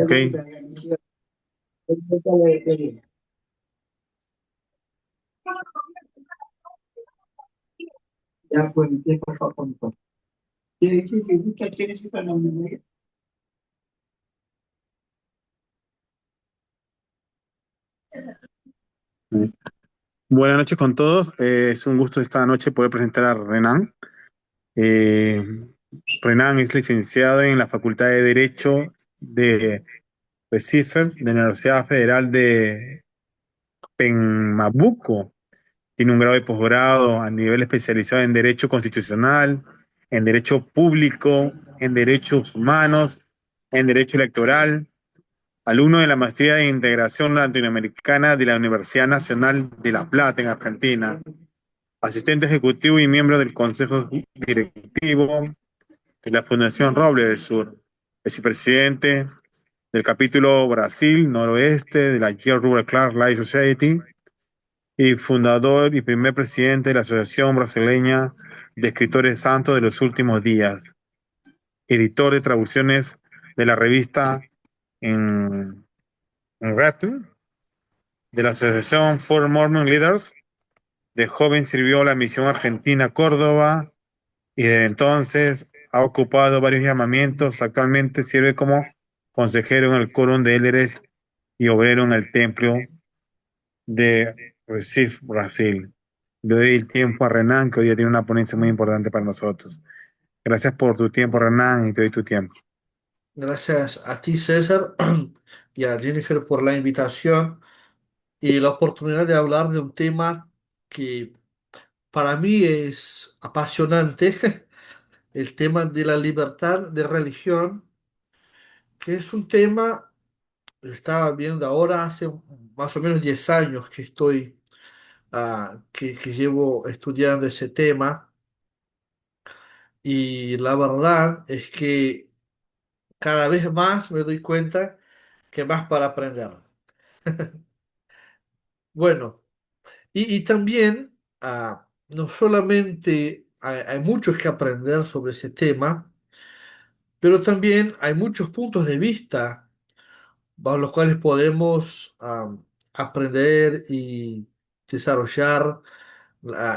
Ok, Ya, pues, empieza por favor. Y dice, si usted quiere su nombre. buenas noches con todos. Es un gusto esta noche poder presentar a Renan. Eh, Renan es licenciado en la Facultad de Derecho de Recife, de la Universidad Federal de Pernambuco. Tiene un grado de posgrado a nivel especializado en Derecho Constitucional, en Derecho Público, en Derechos Humanos, en Derecho Electoral. Alumno de la Maestría de Integración Latinoamericana de la Universidad Nacional de La Plata, en Argentina. Asistente ejecutivo y miembro del Consejo Directivo de la Fundación Roble del Sur. Vicepresidente del capítulo Brasil Noroeste de la Yale Rural Clark Life Society y fundador y primer presidente de la Asociación Brasileña de Escritores Santos de los Últimos Días. Editor de traducciones de la revista en, en Rattle, de la Asociación for Mormon Leaders. De joven sirvió a la misión argentina Córdoba y desde entonces ha ocupado varios llamamientos. Actualmente sirve como consejero en el Quórum de Líderes y obrero en el Templo de Recife, Brasil. Le doy el tiempo a Renan, que hoy día tiene una ponencia muy importante para nosotros. Gracias por tu tiempo, Renan, y te doy tu tiempo. Gracias a ti, César, y a Jennifer por la invitación y la oportunidad de hablar de un tema que para mí es apasionante, el tema de la libertad de religión, que es un tema, lo estaba viendo ahora, hace más o menos 10 años que estoy, que llevo estudiando ese tema, y la verdad es que cada vez más me doy cuenta que más para aprender. Bueno. Y también, no solamente hay mucho que aprender sobre ese tema, pero también hay muchos puntos de vista bajo los cuales podemos aprender y desarrollar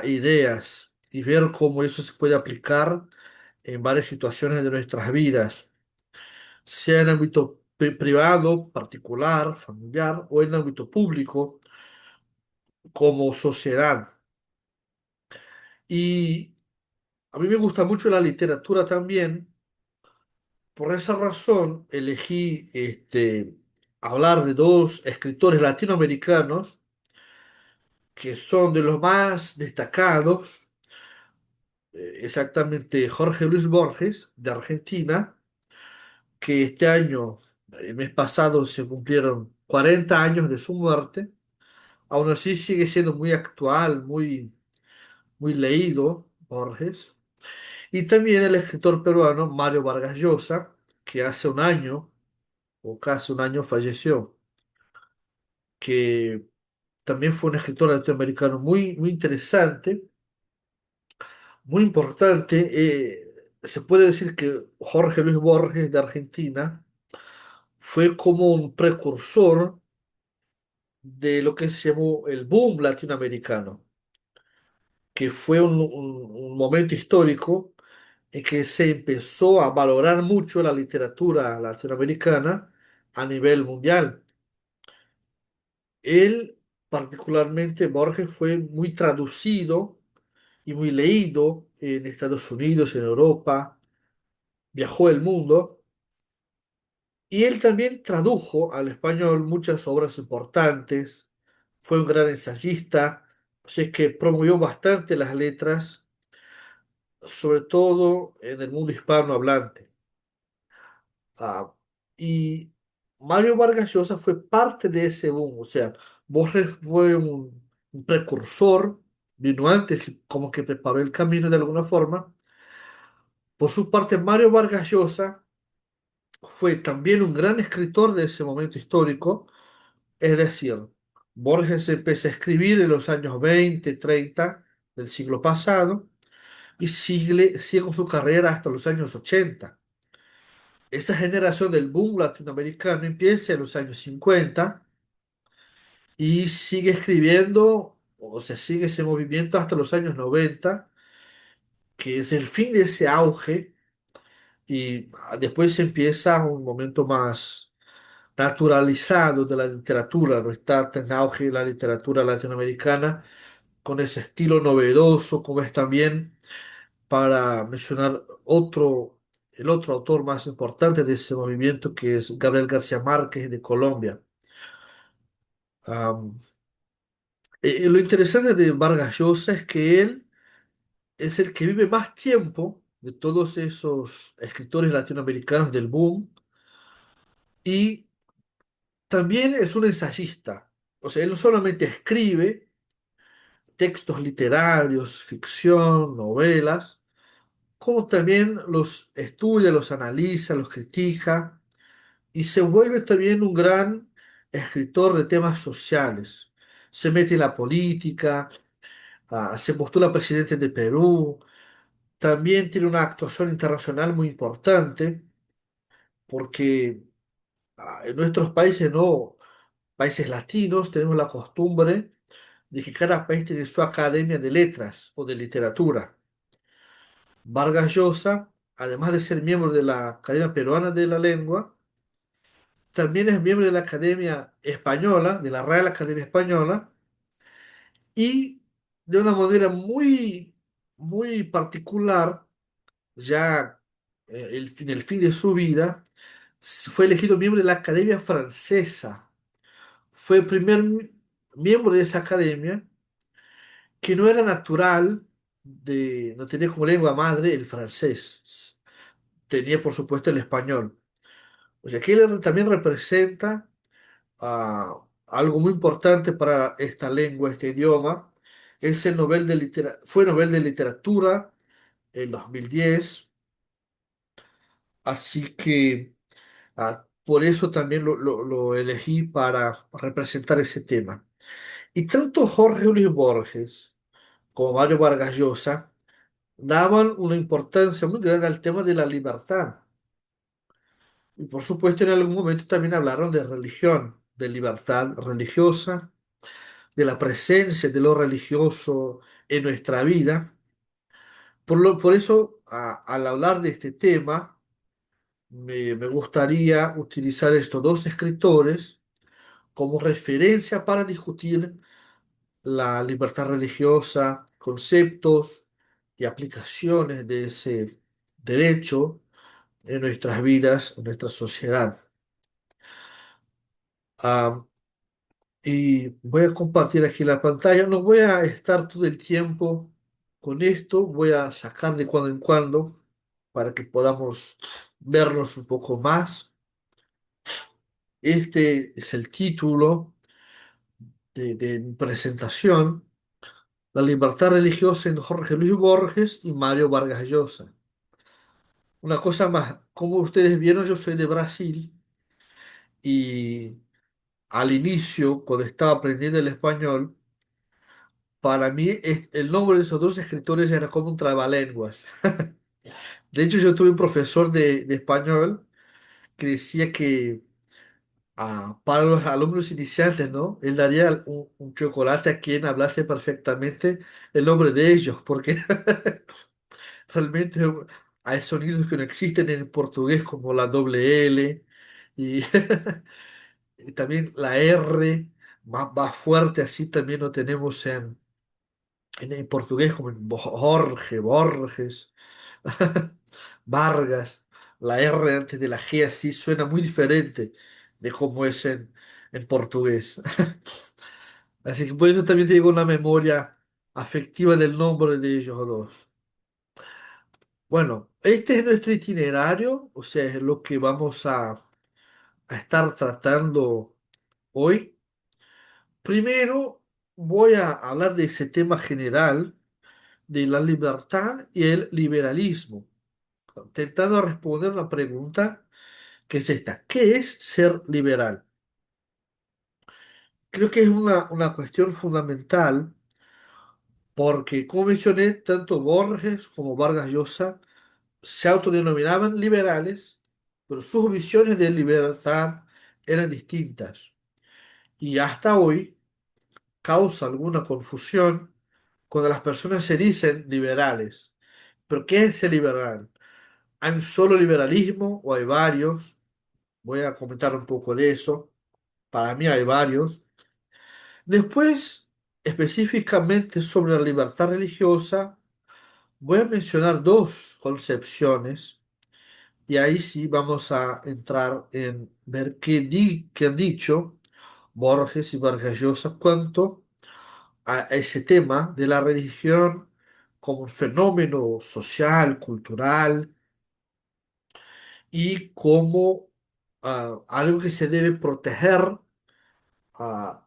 ideas y ver cómo eso se puede aplicar en varias situaciones de nuestras vidas, sea en ámbito privado, particular, familiar o en ámbito público como sociedad. Y a mí me gusta mucho la literatura también. Por esa razón elegí hablar de dos escritores latinoamericanos que son de los más destacados, exactamente Jorge Luis Borges, de Argentina, que este año, el mes pasado, se cumplieron 40 años de su muerte. Aún así sigue siendo muy actual, muy leído, Borges. Y también el escritor peruano Mario Vargas Llosa, que hace un año, o casi un año, falleció, que también fue un escritor latinoamericano muy interesante, muy importante. Se puede decir que Jorge Luis Borges de Argentina fue como un precursor de lo que se llamó el boom latinoamericano, que fue un momento histórico en que se empezó a valorar mucho la literatura latinoamericana a nivel mundial. Él, particularmente Borges, fue muy traducido y muy leído en Estados Unidos, en Europa, viajó el mundo y él también tradujo al español muchas obras importantes, fue un gran ensayista, así es que promovió bastante las letras, sobre todo en el mundo hispanohablante. Ah, y Mario Vargas Llosa fue parte de ese boom, o sea, Borges fue un precursor, vino antes y como que preparó el camino de alguna forma. Por su parte, Mario Vargas Llosa fue también un gran escritor de ese momento histórico, es decir, Borges empezó a escribir en los años 20, 30 del siglo pasado y sigue con su carrera hasta los años 80. esa generación del boom latinoamericano empieza en los años 50 y sigue escribiendo, o sea, sigue ese movimiento hasta los años 90, que es el fin de ese auge, y después empieza un momento más naturalizado de la literatura, no está tan en auge la literatura latinoamericana con ese estilo novedoso, como es también, para mencionar el otro autor más importante de ese movimiento, que es Gabriel García Márquez de Colombia. Am, lo interesante de Vargas Llosa es que él es el que vive más tiempo de todos esos escritores latinoamericanos del boom, y también es un ensayista. O sea, él no solamente escribe textos literarios, ficción, novelas, como también los estudia, los analiza, los critica, y se vuelve también un gran escritor de temas sociales. Se mete en la política, se postula presidente de Perú, también tiene una actuación internacional muy importante, porque en nuestros países, no, países latinos, tenemos la costumbre de que cada país tiene su academia de letras o de literatura. Vargas Llosa, además de ser miembro de la Academia Peruana de la Lengua, también es miembro de la Academia Española, de la Real Academia Española, y de una manera muy particular, ya en el fin de su vida, fue elegido miembro de la Academia Francesa. Fue el primer miembro de esa academia que no era natural, no tenía como lengua madre el francés, tenía por supuesto el español. O sea que él también representa algo muy importante para esta lengua, este idioma. Es el fue Nobel de Literatura en 2010, así que por eso también lo elegí para representar ese tema. Y tanto Jorge Luis Borges como Mario Vargas Llosa daban una importancia muy grande al tema de la libertad. Y por supuesto en algún momento también hablaron de religión, de libertad religiosa, de la presencia de lo religioso en nuestra vida. Por eso, al hablar de este tema, me gustaría utilizar estos dos escritores como referencia para discutir la libertad religiosa, conceptos y aplicaciones de ese derecho en nuestras vidas, en nuestra sociedad. Ah, y voy a compartir aquí la pantalla. No voy a estar todo el tiempo con esto, voy a sacar de cuando en cuando para que podamos vernos un poco más. Este es el título de mi presentación: La libertad religiosa en Jorge Luis Borges y Mario Vargas Llosa. Una cosa más, como ustedes vieron, yo soy de Brasil, y al inicio, cuando estaba aprendiendo el español, para mí el nombre de esos dos escritores era como un trabalenguas. De hecho, yo tuve un profesor de español que decía que para los alumnos iniciantes, ¿no? Él daría un chocolate a quien hablase perfectamente el nombre de ellos, porque realmente hay sonidos que no existen en el portugués, como la doble L y, y también la R más fuerte, así también lo tenemos en portugués, como en Jorge, Borges, Vargas. La R antes de la G así suena muy diferente de cómo es en portugués. Así que por eso también tengo una memoria afectiva del nombre de ellos dos. Bueno, este es nuestro itinerario, o sea, es lo que vamos a estar tratando hoy. Primero voy a hablar de ese tema general de la libertad y el liberalismo, intentando responder la pregunta que es esta: ¿qué es ser liberal? Creo que es una cuestión fundamental porque, como mencioné, tanto Borges como Vargas Llosa se autodenominaban liberales, pero sus visiones de libertad eran distintas. Y hasta hoy causa alguna confusión cuando las personas se dicen liberales. ¿Pero qué es ser liberal? ¿Hay un solo liberalismo o hay varios? Voy a comentar un poco de eso. Para mí hay varios. Después, específicamente sobre la libertad religiosa, voy a mencionar dos concepciones y ahí sí vamos a entrar en ver qué han dicho Borges y Vargas Llosa cuanto a ese tema de la religión como un fenómeno social, cultural y como algo que se debe proteger, ah,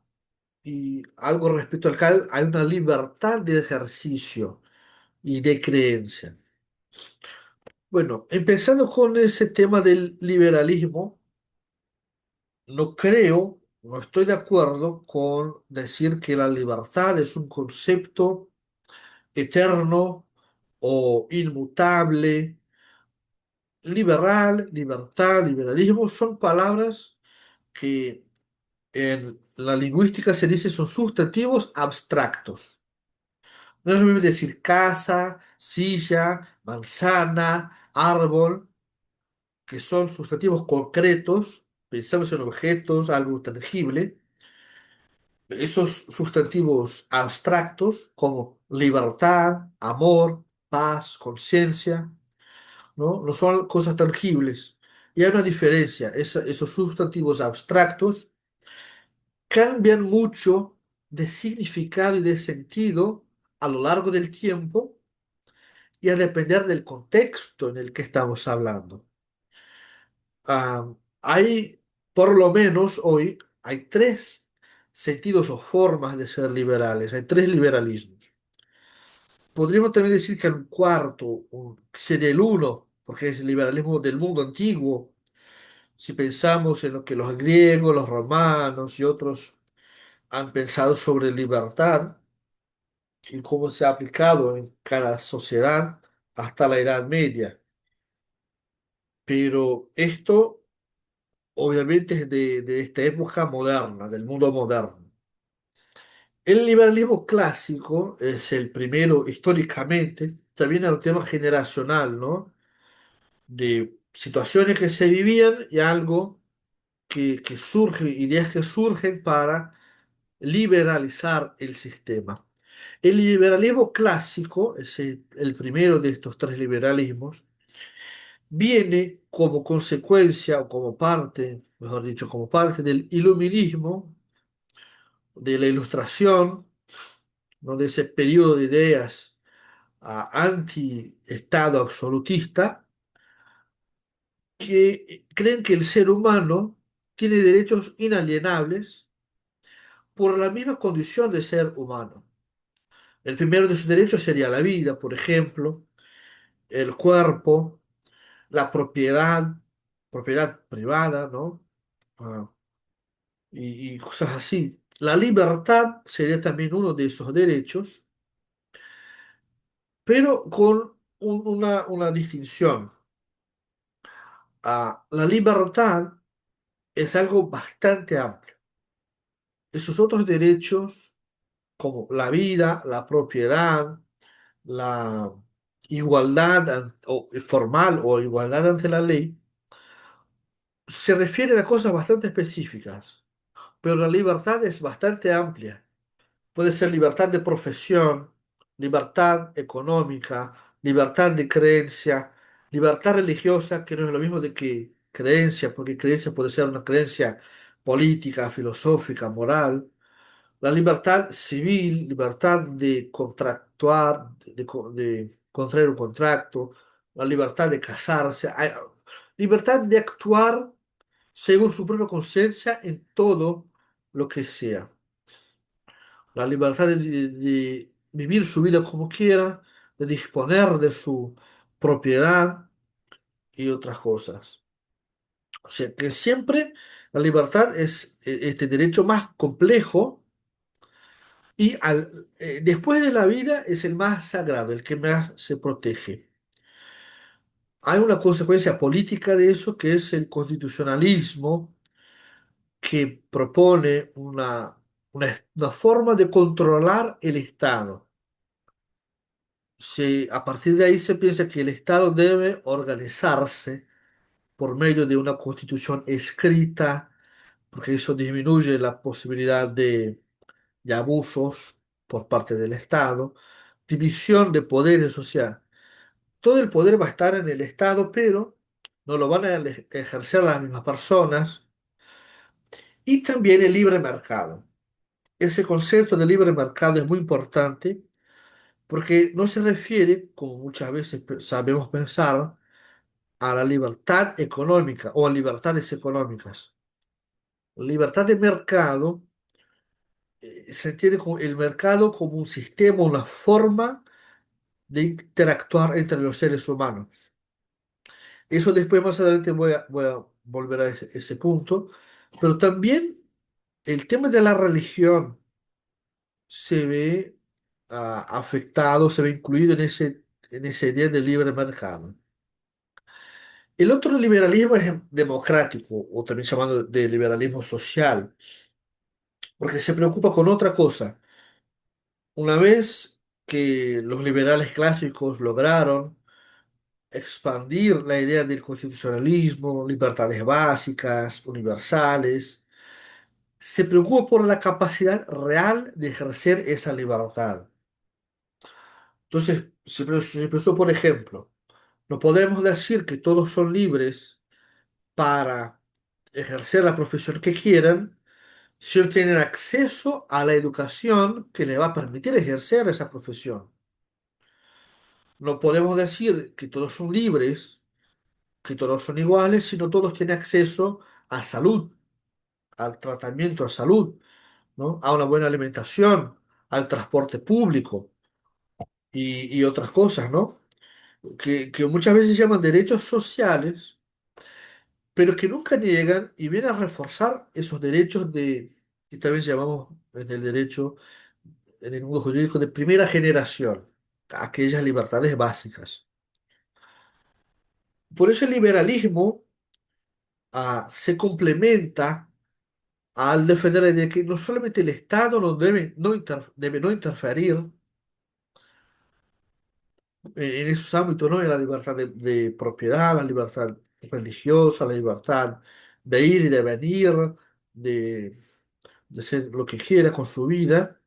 y algo respecto al cual hay una libertad de ejercicio y de creencia. Bueno, empezando con ese tema del liberalismo, no estoy de acuerdo con decir que la libertad es un concepto eterno o inmutable. Liberal, libertad, liberalismo son palabras que en la lingüística se dice son sustantivos abstractos. No es lo mismo decir casa, silla, manzana, árbol, que son sustantivos concretos, pensamos en objetos, algo tangible. Esos sustantivos abstractos como libertad, amor, paz, conciencia, ¿no? No son cosas tangibles. Y hay una diferencia. Esos sustantivos abstractos cambian mucho de significado y de sentido a lo largo del tiempo y a depender del contexto en el que estamos hablando. Hay, por lo menos hoy, hay tres sentidos o formas de ser liberales, hay tres liberalismos. Podríamos también decir que hay un cuarto, que sería el uno, porque es el liberalismo del mundo antiguo. Si pensamos en lo que los griegos, los romanos y otros han pensado sobre libertad y cómo se ha aplicado en cada sociedad hasta la Edad Media. Pero esto obviamente es de esta época moderna, del mundo moderno. El liberalismo clásico es el primero históricamente, también es un tema generacional, ¿no? De situaciones que se vivían y algo que surge, ideas que surgen para liberalizar el sistema. El liberalismo clásico, es el primero de estos tres liberalismos, viene como consecuencia o como parte, mejor dicho, como parte del iluminismo, de la ilustración, ¿no? De ese periodo de ideas anti-estado absolutista, que creen que el ser humano tiene derechos inalienables por la misma condición de ser humano. El primero de sus derechos sería la vida, por ejemplo, el cuerpo, la propiedad, propiedad privada, ¿no? Ah, y cosas así. La libertad sería también uno de esos derechos, pero con una distinción. La libertad es algo bastante amplio. Esos otros derechos, como la vida, la propiedad, la igualdad formal o igualdad ante la ley, se refieren a cosas bastante específicas, pero la libertad es bastante amplia. Puede ser libertad de profesión, libertad económica, libertad de creencia, libertad religiosa, que no es lo mismo de que creencia, porque creencia puede ser una creencia política, filosófica, moral. La libertad civil, libertad de contractuar, de contraer un contrato, la libertad de casarse, libertad de actuar según su propia conciencia en todo lo que sea. La libertad de vivir su vida como quiera, de disponer de su propiedad y otras cosas. O sea que siempre la libertad es este derecho más complejo y después de la vida es el más sagrado, el que más se protege. hay una consecuencia política de eso que es el constitucionalismo que propone una forma de controlar el Estado. A partir de ahí se piensa que el Estado debe organizarse por medio de una constitución escrita, porque eso disminuye la posibilidad de abusos por parte del Estado, división de poderes, o sea, todo el poder va a estar en el Estado, pero no lo van a ejercer las mismas personas, y también el libre mercado. Ese concepto de libre mercado es muy importante porque no se refiere, como muchas veces sabemos pensar, a la libertad económica o a libertades económicas. Libertad de mercado se entiende como el mercado como un sistema, una forma de interactuar entre los seres humanos. Eso después más adelante voy a volver a ese punto, pero también el tema de la religión se ve afectado, se ve incluido en esa idea de libre mercado. El otro liberalismo es democrático, o también llamado de liberalismo social, porque se preocupa con otra cosa. Una vez que los liberales clásicos lograron expandir la idea del constitucionalismo, libertades básicas, universales, se preocupa por la capacidad real de ejercer esa libertad. Entonces, se pensó, por ejemplo, no podemos decir que todos son libres para ejercer la profesión que quieran si no tienen acceso a la educación que les va a permitir ejercer esa profesión. No podemos decir que todos son libres, que todos son iguales, si no todos tienen acceso a salud, al tratamiento, a salud, ¿no? A una buena alimentación, al transporte público y otras cosas, ¿no? Que muchas veces llaman derechos sociales, pero que nunca niegan y vienen a reforzar esos derechos que tal vez llamamos en el derecho, en el mundo jurídico, de primera generación, aquellas libertades básicas. Por eso el liberalismo se complementa al defender la idea de que no solamente el Estado no debe no interferir en esos ámbitos, ¿no? En la libertad de propiedad, la libertad religiosa, la libertad de ir y de venir, de, de hacer lo que quiera con su vida,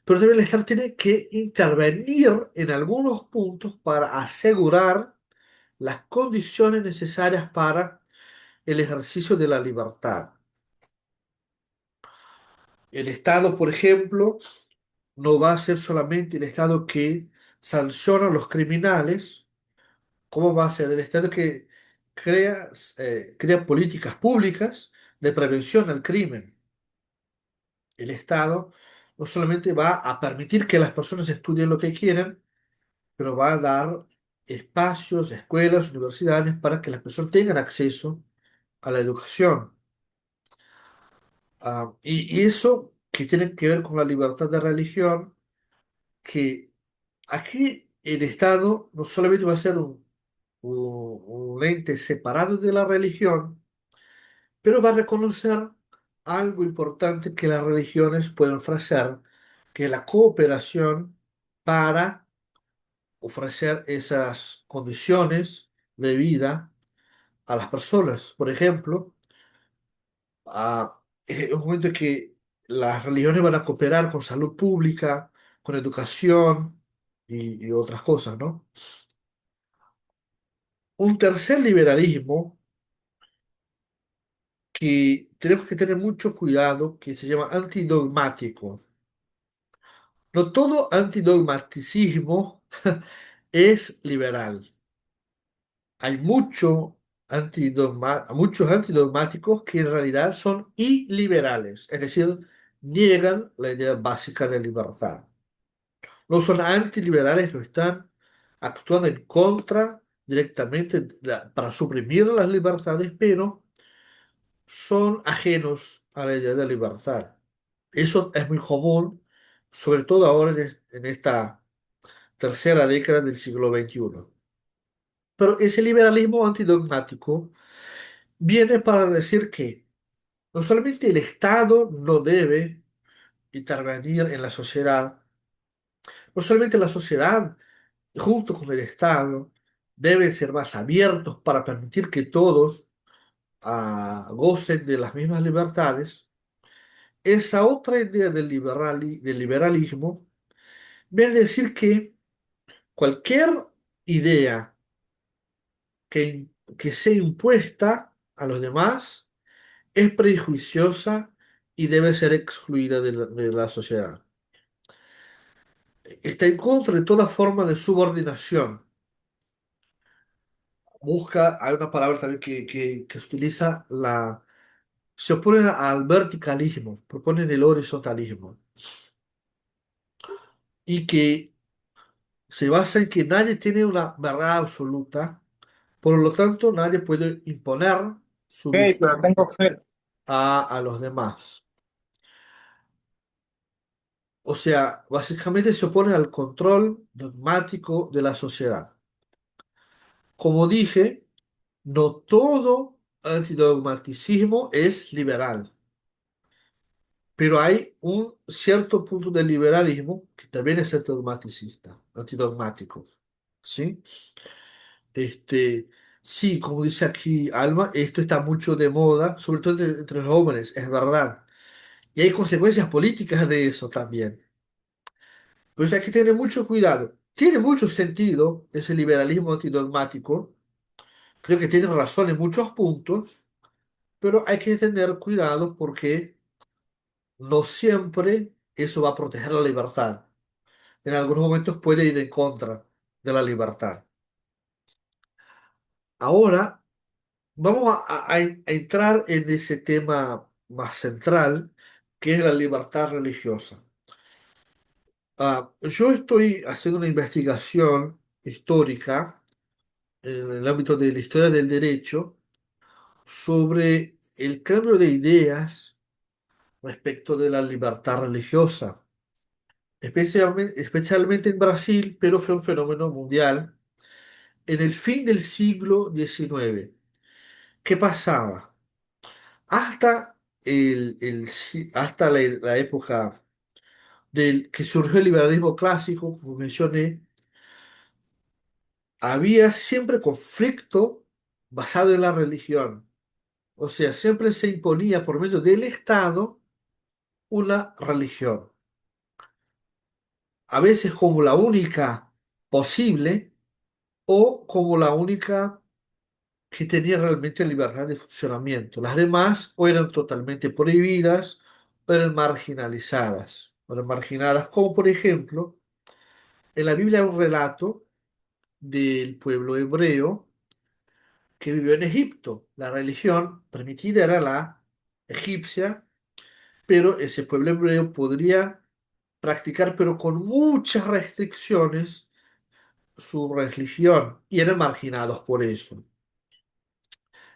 pero también el Estado tiene que intervenir en algunos puntos para asegurar las condiciones necesarias para el ejercicio de la libertad. El Estado, por ejemplo, no va a ser solamente el Estado que sanciona a los criminales. ¿Cómo va a ser el Estado que crea políticas públicas de prevención al crimen? El Estado no solamente va a permitir que las personas estudien lo que quieran, pero va a dar espacios, escuelas, universidades para que las personas tengan acceso a la educación. Y eso que tiene que ver con la libertad de religión, que aquí el Estado no solamente va a ser un ente separado de la religión, pero va a reconocer algo importante que las religiones pueden ofrecer, que es la cooperación para ofrecer esas condiciones de vida a las personas. Por ejemplo, es un momento en que las religiones van a cooperar con salud pública, con educación y otras cosas, ¿no? Un tercer liberalismo que tenemos que tener mucho cuidado, que se llama antidogmático. No todo antidogmaticismo es liberal. Hay muchos antidogmáticos que en realidad son iliberales, es decir, niegan la idea básica de libertad. No son antiliberales, no están actuando en contra directamente para suprimir las libertades, pero son ajenos a la idea de libertad. Eso es muy común, sobre todo ahora en esta tercera década del siglo XXI. Pero ese liberalismo antidogmático viene para decir que no solamente el Estado no debe intervenir en la sociedad, no solamente la sociedad junto con el Estado deben ser más abiertos para permitir que todos gocen de las mismas libertades. Esa otra idea del liberalismo viene a decir que cualquier idea que sea impuesta a los demás es prejuiciosa y debe ser excluida de la sociedad. Está en contra de toda forma de subordinación. Hay una palabra también que se utiliza, se oponen al verticalismo, proponen el horizontalismo, y que se basa en que nadie tiene una verdad absoluta, por lo tanto nadie puede imponer su Ok, pero visión tengo fe. a los demás. O sea, básicamente se oponen al control dogmático de la sociedad. Como dije, no todo antidogmaticismo es liberal, pero hay un cierto punto del liberalismo que también es antidogmaticista, antidogmático. ¿Sí? Este, sí, como dice aquí Alma, esto está mucho de moda, sobre todo entre los jóvenes, es verdad. Y hay consecuencias políticas de eso también. Pues hay que tener mucho cuidado. Tiene mucho sentido ese liberalismo antidogmático. Creo que tiene razón en muchos puntos, pero hay que tener cuidado porque no siempre eso va a proteger la libertad. En algunos momentos puede ir en contra de la libertad. Ahora vamos a entrar en ese tema más central, que es la libertad religiosa. Yo estoy haciendo una investigación histórica en el ámbito de la historia del derecho sobre el cambio de ideas respecto de la libertad religiosa, especialmente en Brasil, pero fue un fenómeno mundial en el fin del siglo XIX. ¿Qué pasaba? Hasta, hasta la época que surgió el liberalismo clásico, como mencioné, había siempre conflicto basado en la religión. O sea, siempre se imponía por medio del Estado una religión, a veces como la única posible o como la única que tenía realmente libertad de funcionamiento. Las demás o eran totalmente prohibidas o eran marginalizadas. O eran marginadas, como por ejemplo, en la Biblia hay un relato del pueblo hebreo que vivió en Egipto. La religión permitida era la egipcia, pero ese pueblo hebreo podría practicar, pero con muchas restricciones, su religión y eran marginados por eso.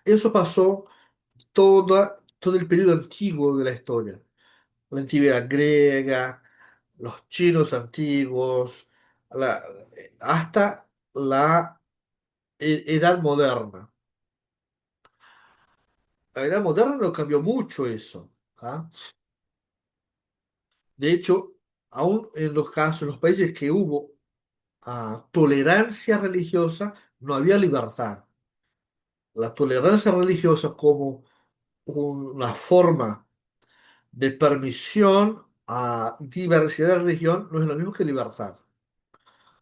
Eso pasó todo el periodo antiguo de la historia, la antigüedad griega, los chinos antiguos, la- hasta la edad moderna. La edad moderna no cambió mucho eso. ¿Ah? De hecho, aún en los casos, en los países que hubo tolerancia religiosa, no había libertad. La tolerancia religiosa como una forma de permisión a diversidad de religión no es lo mismo que libertad.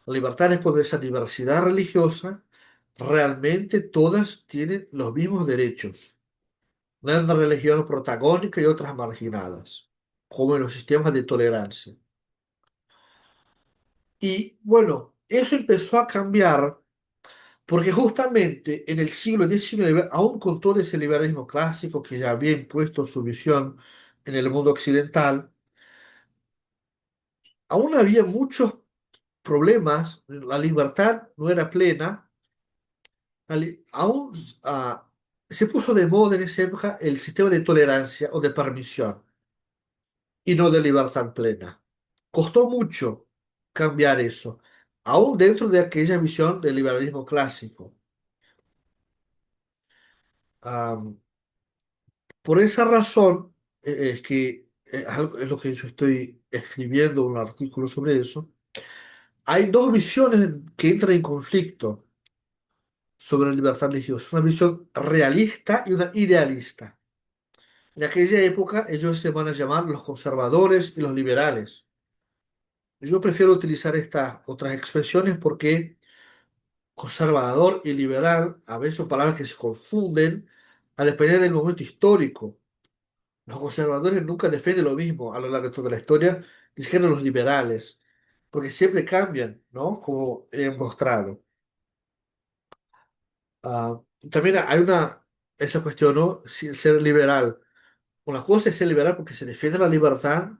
La libertad es cuando esa diversidad religiosa realmente todas tienen los mismos derechos. No hay una religión protagónica y otras marginadas, como en los sistemas de tolerancia. Y bueno, eso empezó a cambiar porque justamente en el siglo XIX, aún con todo ese liberalismo clásico que ya había impuesto su visión en el mundo occidental, aún había muchos problemas, la libertad no era plena, aún se puso de moda en esa época el sistema de tolerancia o de permisión y no de libertad plena. Costó mucho cambiar eso, aún dentro de aquella visión del liberalismo clásico. Am, por esa razón es que es lo que yo estoy escribiendo un artículo sobre eso. Hay dos visiones que entran en conflicto sobre la libertad religiosa, una visión realista y una idealista. En aquella época ellos se van a llamar los conservadores y los liberales. Yo prefiero utilizar estas otras expresiones porque conservador y liberal a veces son palabras que se confunden a depender del momento histórico. Los conservadores nunca defienden lo mismo a lo largo de toda la historia, ni siquiera los liberales, porque siempre cambian, ¿no? Como he mostrado. También hay esa cuestión, ¿no? Si ser liberal. Una cosa es ser liberal porque se defiende la libertad,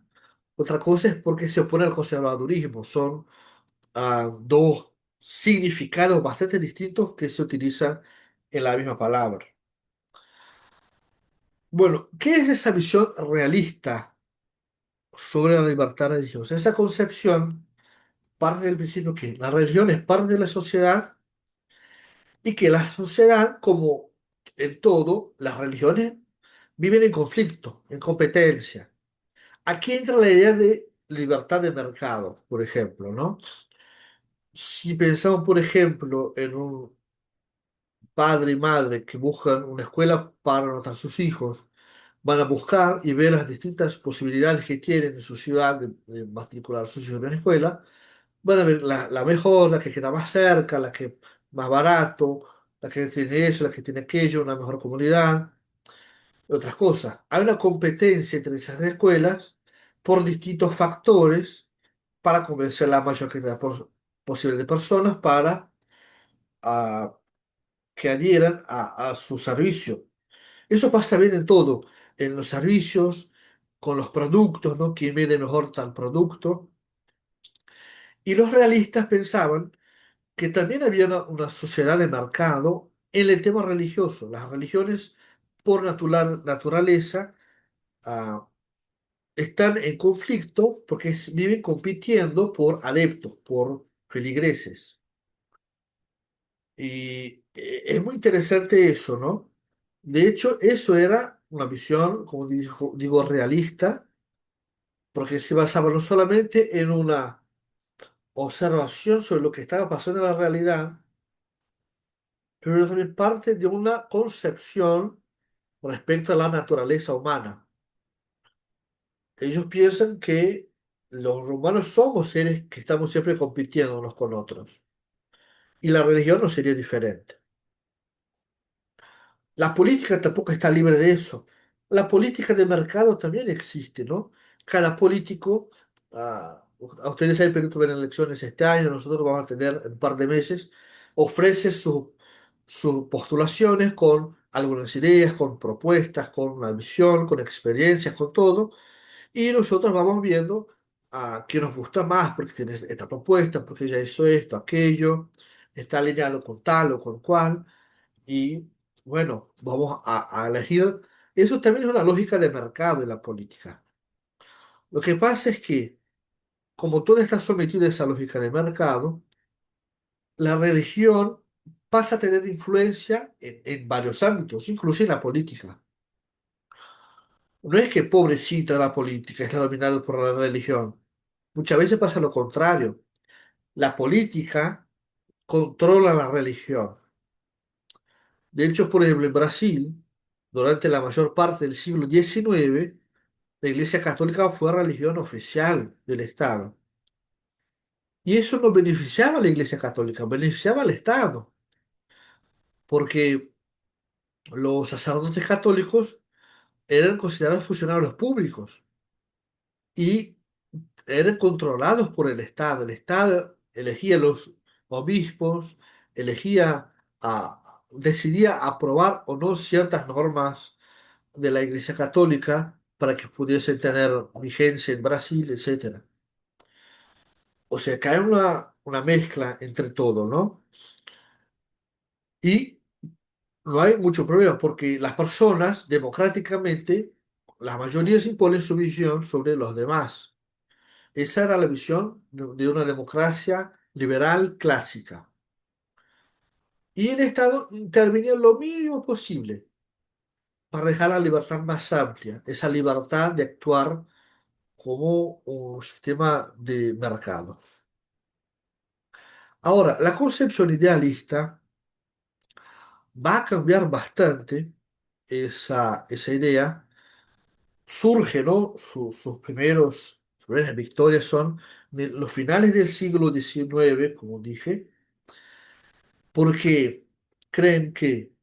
otra cosa es porque se opone al conservadurismo. Son dos significados bastante distintos que se utilizan en la misma palabra. Bueno, ¿qué es esa visión realista sobre la libertad religiosa? Esa concepción parte del principio que la religión es parte de la sociedad y que la sociedad, como en todo, las religiones viven en conflicto, en competencia. Aquí entra la idea de libertad de mercado, por ejemplo, ¿no? Si pensamos, por ejemplo, en un padre y madre que buscan una escuela para anotar sus hijos, van a buscar y ver las distintas posibilidades que tienen en su ciudad de matricular a sus hijos en una escuela, van a ver la mejor, la que queda más cerca, la que más barato, la que tiene eso, la que tiene aquello, una mejor comunidad, y otras cosas. Hay una competencia entre esas escuelas por distintos factores para convencer a la mayor cantidad posible de personas para ah, que adhieran a su servicio. Eso pasa también en todo, en los servicios, con los productos, ¿no? ¿Quién vende mejor tal producto? Y los realistas pensaban que también había una sociedad de mercado en el tema religioso. Las religiones, por naturaleza, ah, están en conflicto porque viven compitiendo por adeptos, por feligreses. Y es muy interesante eso, ¿no? De hecho, eso era una visión, como digo, realista, porque se basaba no solamente en una observación sobre lo que estaba pasando en la realidad, pero también parte de una concepción respecto a la naturaleza humana. Ellos piensan que los humanos somos seres que estamos siempre compitiendo unos con otros, y la religión no sería diferente. La política tampoco está libre de eso. La política de mercado también existe, ¿no? Cada político, a ustedes saben, Perú tuvieron elecciones este año, nosotros vamos a tener en un par de meses, ofrece sus postulaciones con algunas ideas, con propuestas, con una visión, con experiencias, con todo, y nosotros vamos viendo a qué nos gusta más, porque tiene esta propuesta, porque ya hizo esto, aquello, está alineado con tal o con cual y bueno, vamos a elegir. Eso también es una lógica de mercado en la política. Lo que pasa es que, como todo está sometido a esa lógica de mercado, la religión pasa a tener influencia en varios ámbitos, incluso en la política. No es que pobrecita la política está dominada por la religión. Muchas veces pasa lo contrario. La política controla la religión. De hecho, por ejemplo, en Brasil, durante la mayor parte del siglo XIX, la Iglesia Católica fue religión oficial del Estado. Y eso no beneficiaba a la Iglesia Católica, beneficiaba al Estado, porque los sacerdotes católicos eran considerados funcionarios públicos y eran controlados por el Estado. El Estado elegía los obispos, decidía aprobar o no ciertas normas de la Iglesia Católica para que pudiesen tener vigencia en Brasil, etcétera. O sea, que hay una mezcla entre todo, ¿no? Y no hay mucho problema porque las personas, democráticamente, las mayorías imponen su visión sobre los demás. Esa era la visión de una democracia liberal clásica. Y el Estado intervenía lo mínimo posible. para dejar la libertad más amplia, esa libertad de actuar como un sistema de mercado. Ahora, la concepción idealista va a cambiar bastante esa idea. Surge, ¿no? Sus primeras victorias son de los finales del siglo XIX, como dije, porque creen que,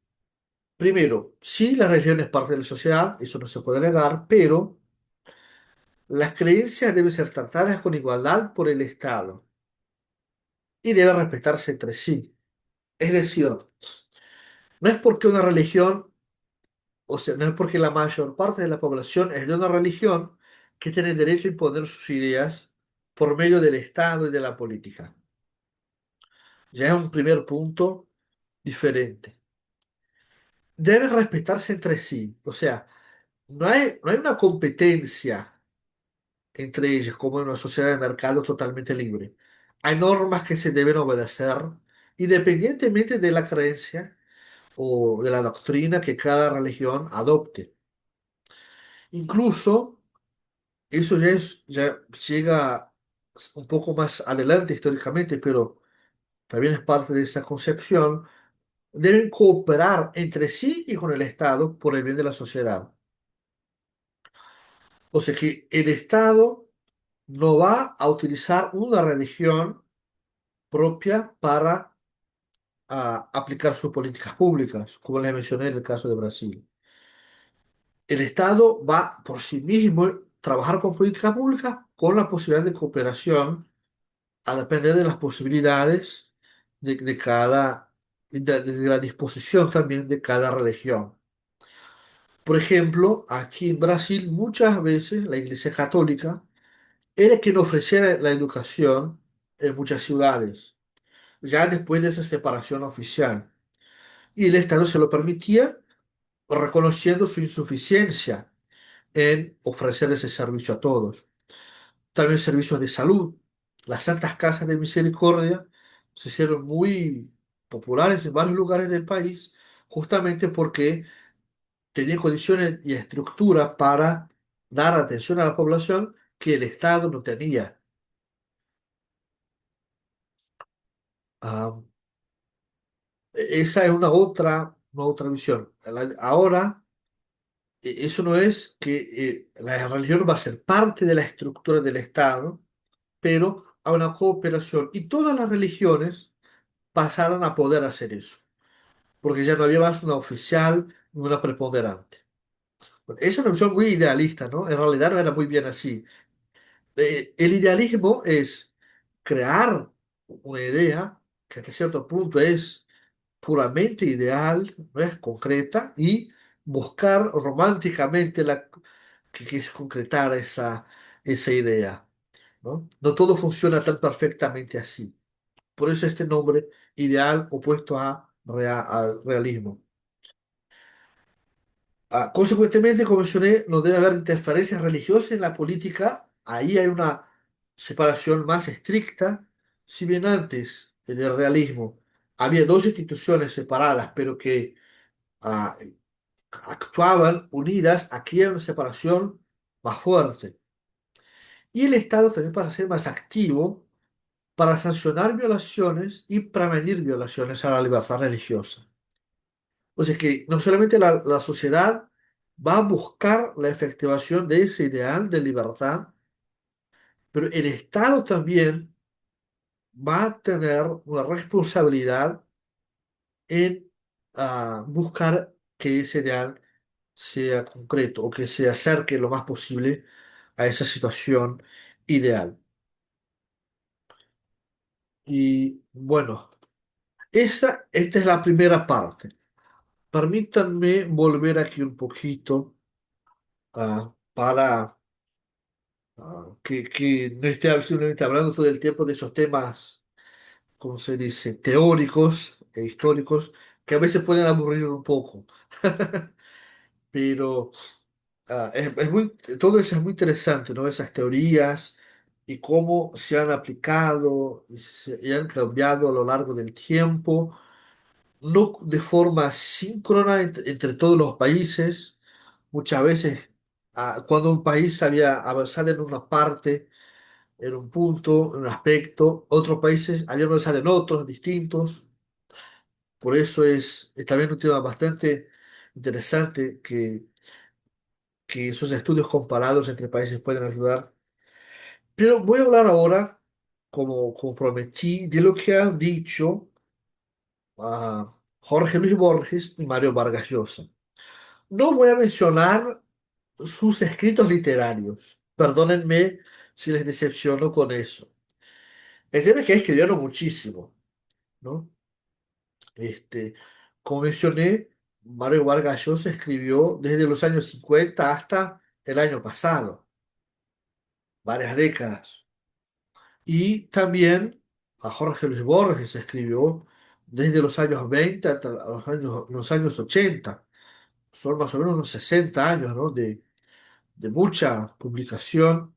primero, sí, la religión es parte de la sociedad, eso no se puede negar, pero las creencias deben ser tratadas con igualdad por el Estado y deben respetarse entre sí. Es decir, no es porque una religión, o sea, no es porque la mayor parte de la población es de una religión que tiene derecho a imponer sus ideas por medio del Estado y de la política. Ya es un primer punto diferente. Deben respetarse entre sí, o sea, no hay una competencia entre ellas como en una sociedad de mercado totalmente libre. Hay normas que se deben obedecer independientemente de la creencia o de la doctrina que cada religión adopte. Incluso eso ya llega un poco más adelante históricamente, pero también es parte de esa concepción. Deben cooperar entre sí y con el Estado por el bien de la sociedad. O sea que el Estado no va a utilizar una religión propia para aplicar sus políticas públicas, como les mencioné en el caso de Brasil. El Estado va por sí mismo a trabajar con políticas públicas con la posibilidad de cooperación a depender de las posibilidades de cada, de la disposición también de cada religión. Por ejemplo, aquí en Brasil muchas veces la Iglesia Católica era quien ofrecía la educación en muchas ciudades, ya después de esa separación oficial. Y el Estado se lo permitía reconociendo su insuficiencia en ofrecer ese servicio a todos. También servicios de salud. Las santas casas de misericordia se hicieron muy populares en varios lugares del país, justamente porque tenían condiciones y estructura para dar atención a la población que el Estado no tenía. Ah, esa es una otra visión. Ahora, eso no es que la religión va a ser parte de la estructura del Estado, pero a una cooperación. Y todas las religiones pasaron a poder hacer eso, porque ya no había más una oficial ni una preponderante. Es una visión muy idealista, ¿no? En realidad no era muy bien así. El idealismo es crear una idea que hasta cierto punto es puramente ideal, no es concreta, y buscar románticamente que se concretara esa idea, ¿no? No todo funciona tan perfectamente así. Por eso este nombre ideal opuesto al realismo. Consecuentemente, como mencioné, no debe haber interferencias religiosas en la política. Ahí hay una separación más estricta. Si bien antes, en el realismo, había dos instituciones separadas, pero que ah, actuaban unidas, aquí hay una separación más fuerte. Y el Estado también para ser más activo, para sancionar violaciones y prevenir violaciones a la libertad religiosa. O sea que no solamente la sociedad va a buscar la efectivación de ese ideal de libertad, pero el Estado también va a tener una responsabilidad en buscar que ese ideal sea concreto o que se acerque lo más posible a esa situación ideal. Y bueno, esta es la primera parte. Permítanme volver aquí un poquito para que no esté simplemente hablando todo el tiempo de esos temas, como se dice, teóricos e históricos, que a veces pueden aburrir un poco. Pero todo eso es muy interesante, ¿no? Esas teorías y cómo se han aplicado y han cambiado a lo largo del tiempo, no de forma síncrona entre todos los países, Muchas veces, cuando un país sabía avanzar en una parte, en un punto, en un aspecto, otros países habían avanzado en otros distintos. Por eso es también un tema bastante interesante que esos estudios comparados entre países pueden ayudar. Pero voy a hablar ahora, como prometí, de lo que han dicho Jorge Luis Borges y Mario Vargas Llosa. No voy a mencionar sus escritos literarios. Perdónenme si les decepciono con eso. El tema es que escribieron muchísimo, ¿no? Este, como mencioné, Mario Vargas Llosa escribió desde los años 50 hasta el año pasado, varias décadas. Y también a Jorge Luis Borges escribió desde los años 20 hasta los años 80. Son más o menos unos 60 años, ¿no? De mucha publicación.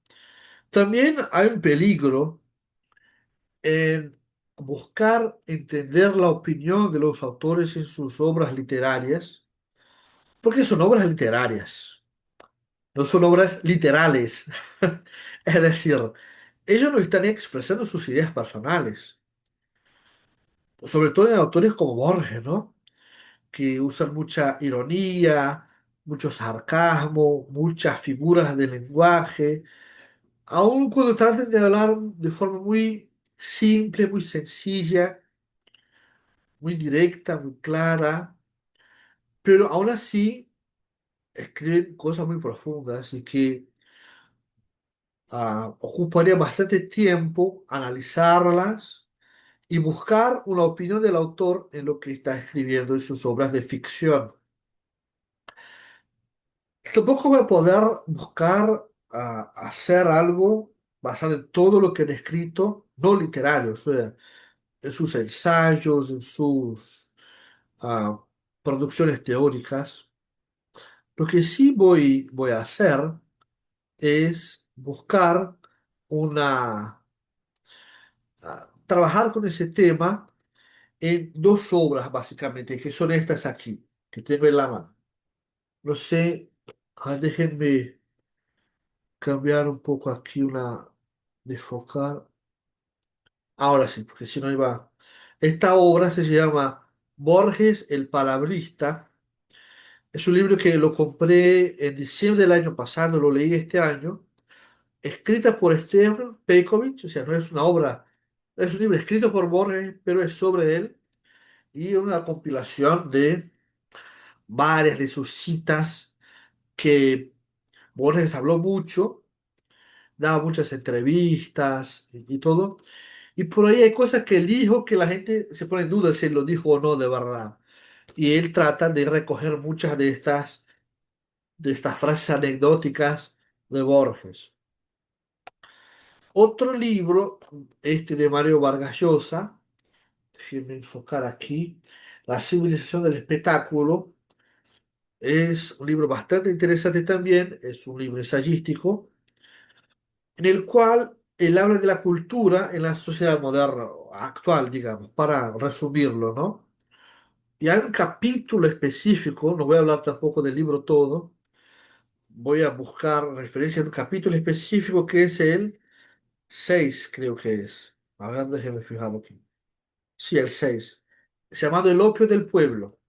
También hay un peligro en buscar entender la opinión de los autores en sus obras literarias, porque son obras literarias, no son obras literales. Es decir, ellos no están expresando sus ideas personales, sobre todo en autores como Borges, ¿no? Que usan mucha ironía, mucho sarcasmo, muchas figuras de lenguaje, aun cuando traten de hablar de forma muy simple, muy sencilla, muy directa, muy clara, pero aún así escriben cosas muy profundas y que ocuparía bastante tiempo analizarlas y buscar una opinión del autor en lo que está escribiendo en sus obras de ficción. Tampoco voy a poder buscar hacer algo basado en todo lo que han escrito, no literario, o sea, en sus ensayos, en sus ah, producciones teóricas. Lo que sí voy a hacer es buscar una, trabajar con ese tema en dos obras, básicamente, que son estas aquí, que tengo en la mano. No sé, déjenme cambiar un poco aquí una de focar. Ahora sí, porque si no iba. Esta obra se llama Borges el Palabrista. Es un libro que lo compré en diciembre del año pasado, lo leí este año, escrita por Stephen Pekovich, o sea, no es una obra, es un libro escrito por Borges, pero es sobre él, y una compilación de varias de sus citas que Borges habló mucho, daba muchas entrevistas y todo, y por ahí hay cosas que él dijo que la gente se pone en duda si él lo dijo o no de verdad. Y él trata de recoger muchas de estas frases anecdóticas de Borges. Otro libro, este de Mario Vargas Llosa, déjenme enfocar aquí, La civilización del espectáculo, es un libro bastante interesante también, es un libro ensayístico, en el cual él habla de la cultura en la sociedad moderna, actual, digamos, para resumirlo, ¿no? Y hay un capítulo específico, no voy a hablar tampoco del libro todo, voy a buscar referencia a un capítulo específico que es el 6 creo que es. A ver, déjeme fijarlo aquí. Sí, el 6 llamado El opio del pueblo,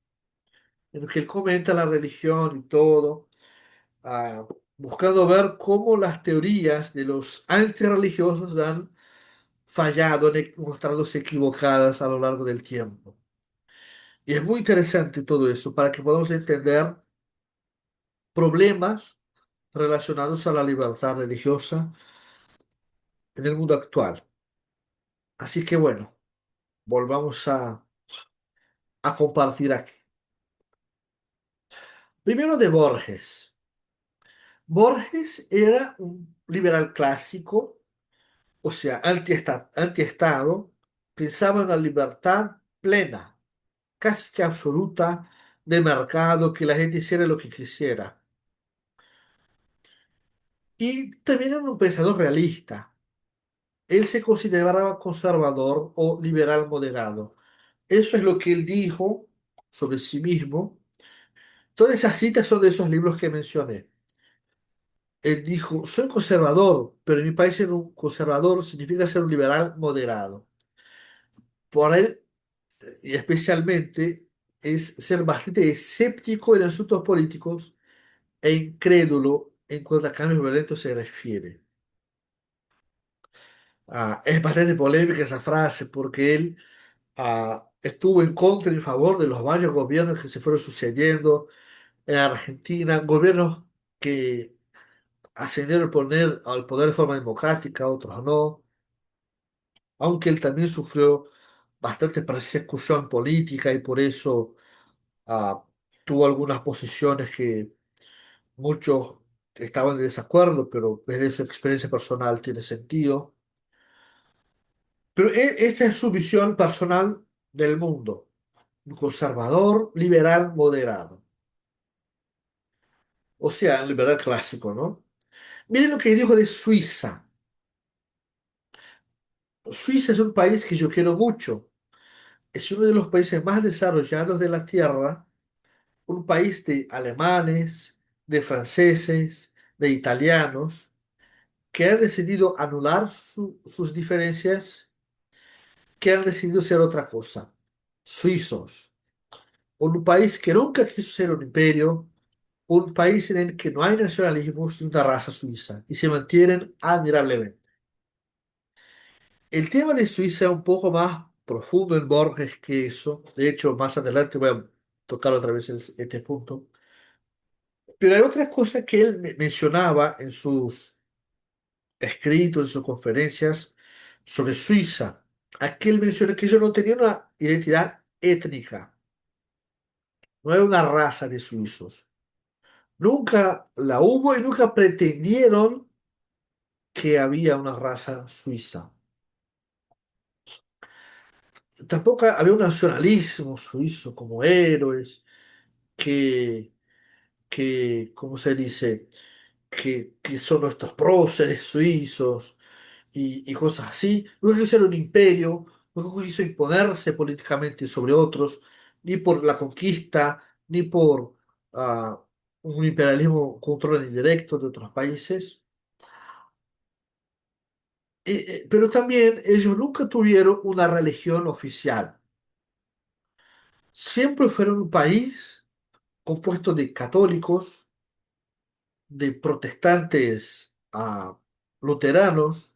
en el que él comenta la religión y todo, ah, buscando ver cómo las teorías de los antirreligiosos han fallado, mostrándose equivocadas a lo largo del tiempo. Y es muy interesante todo eso para que podamos entender problemas relacionados a la libertad religiosa en el mundo actual. Así que bueno, volvamos a compartir aquí. Primero de Borges. Borges era un liberal clásico, o sea, antiestado, pensaba en la libertad plena, casi que absoluta, de mercado, que la gente hiciera lo que quisiera. Y también era un pensador realista. Él se consideraba conservador o liberal moderado. Eso es lo que él dijo sobre sí mismo Todas esas citas son de esos libros que mencioné. Él dijo, soy conservador, pero en mi país ser un conservador significa ser un liberal moderado. Por él, y especialmente, es ser bastante escéptico en asuntos políticos e incrédulo en cuanto a cambios violentos se refiere. Es bastante polémica esa frase porque él estuvo en contra y en favor de los varios gobiernos que se fueron sucediendo en Argentina, gobiernos que ascendieron al poder de forma democrática, otros no, aunque él también sufrió bastante persecución política y por eso ah, tuvo algunas posiciones que muchos estaban de desacuerdo, pero desde su experiencia personal tiene sentido. Pero esta es su visión personal del mundo, un conservador, liberal, moderado, o sea, un liberal clásico, ¿no? Miren lo que dijo de Suiza. Suiza es un país que yo quiero mucho. Es uno de los países más desarrollados de la Tierra, un país de alemanes, de franceses, de italianos, que han decidido anular sus diferencias, que han decidido ser otra cosa, suizos. Un país que nunca quiso ser un imperio, un país en el que no hay nacionalismos ni una raza suiza y se mantienen admirablemente. El tema de Suiza es un poco más profundo en Borges que eso. De hecho, más adelante voy a tocar otra vez este punto. Pero hay otras cosas que él mencionaba en sus escritos, en sus conferencias sobre Suiza. Aquí él menciona que ellos no tenían una identidad étnica, no era una raza de suizos. Nunca la hubo y nunca pretendieron que había una raza suiza. Tampoco había un nacionalismo suizo como héroes que, ¿cómo se dice? Que son nuestros próceres suizos y cosas así. Nunca quiso ser un imperio, nunca quiso imponerse políticamente sobre otros, ni por la conquista, ni por ah, un imperialismo control indirecto de otros países. Pero también ellos nunca tuvieron una religión oficial. Siempre fueron un país compuesto de católicos, de protestantes luteranos,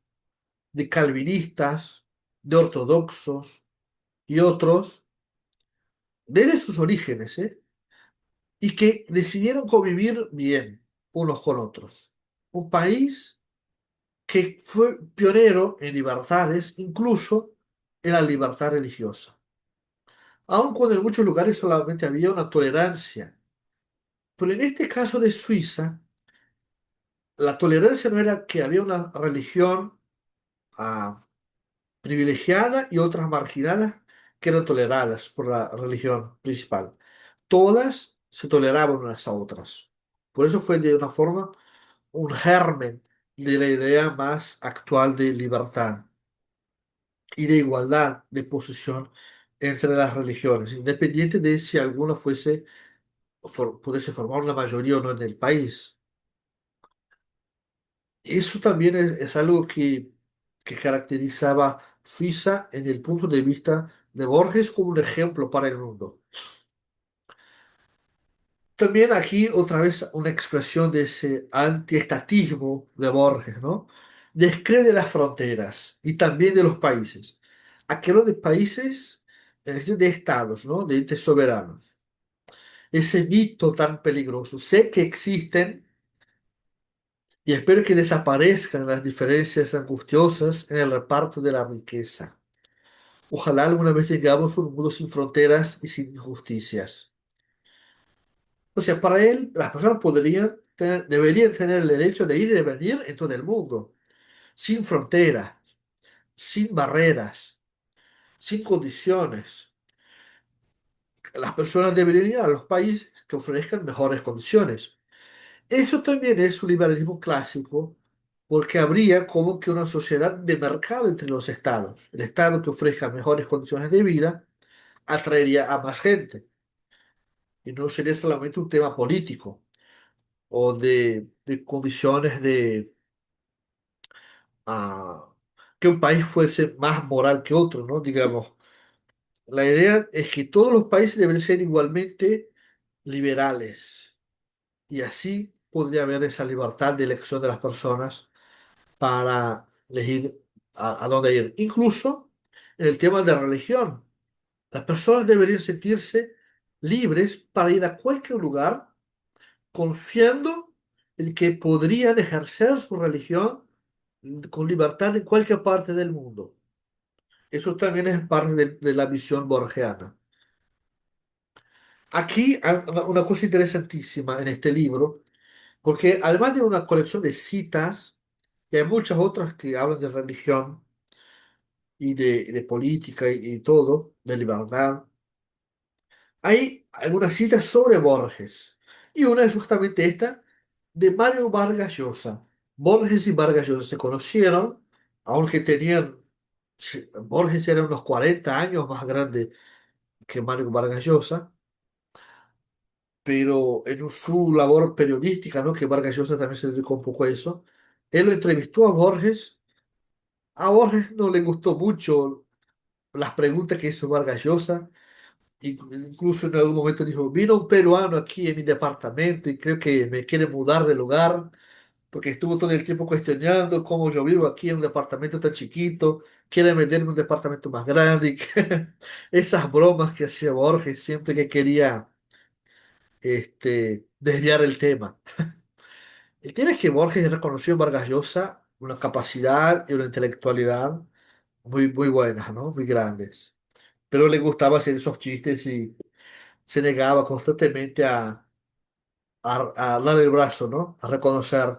de calvinistas, de ortodoxos y otros, desde sus orígenes, y que decidieron convivir bien unos con otros. Un país que fue pionero en libertades, incluso en la libertad religiosa. Aun cuando en muchos lugares solamente había una tolerancia. Pero en este caso de Suiza, la tolerancia no era que había una religión ah, privilegiada y otras marginadas que eran toleradas por la religión principal. Todas se toleraban unas a otras. Por eso fue de una forma un germen de la idea más actual de libertad y de igualdad de posición entre las religiones, independiente de si alguna pudiese formar una mayoría o no en el país. Eso también es algo que caracterizaba Suiza en el punto de vista de Borges como un ejemplo para el mundo. También aquí otra vez una expresión de ese antiestatismo de Borges, ¿no? Describe las fronteras y también de los países. Aquí hablo de países, es decir, de estados, ¿no? De entes soberanos. Ese mito tan peligroso. Sé que existen y espero que desaparezcan las diferencias angustiosas en el reparto de la riqueza. Ojalá alguna vez tengamos un mundo sin fronteras y sin injusticias. O sea, para él, las personas deberían tener el derecho de ir y de venir en todo el mundo, sin fronteras, sin barreras, sin condiciones. Las personas deberían ir a los países que ofrezcan mejores condiciones. Eso también es un liberalismo clásico, porque habría como que una sociedad de mercado entre los estados. El estado que ofrezca mejores condiciones de vida atraería a más gente. y no sería solamente un tema político o de condiciones de que un país fuese más moral que otro, ¿no? Digamos, la idea es que todos los países deben ser igualmente liberales y así podría haber esa libertad de elección de las personas para elegir a dónde ir. Incluso en el tema de religión, las personas deberían sentirse libres para ir a cualquier lugar confiando en que podrían ejercer su religión con libertad en cualquier parte del mundo. Eso también es parte de la visión borgiana. Aquí hay una cosa interesantísima en este libro, porque además de una colección de citas, y hay muchas otras que hablan de religión y de política y todo, de libertad, hay algunas citas sobre Borges. Y una es justamente esta de Mario Vargas Llosa. Borges y Vargas Llosa se conocieron, aunque tenían, Borges era unos 40 años más grande que Mario Vargas Llosa, pero en su labor periodística, ¿no? Que Vargas Llosa también se dedicó un poco a eso, él lo entrevistó a Borges. A Borges no le gustó mucho las preguntas que hizo Vargas Llosa. Incluso en algún momento dijo, vino un peruano aquí en mi departamento y creo que me quiere mudar de lugar porque estuvo todo el tiempo cuestionando cómo yo vivo aquí en un departamento tan chiquito, quiere meterme en un departamento más grande. Esas bromas que hacía Borges siempre que quería desviar el tema. El tema es que Borges reconoció en Vargas Llosa una capacidad y una intelectualidad muy buenas, ¿no? Muy grandes. Pero le gustaba hacer esos chistes y se negaba constantemente a dar el brazo, ¿no? A reconocer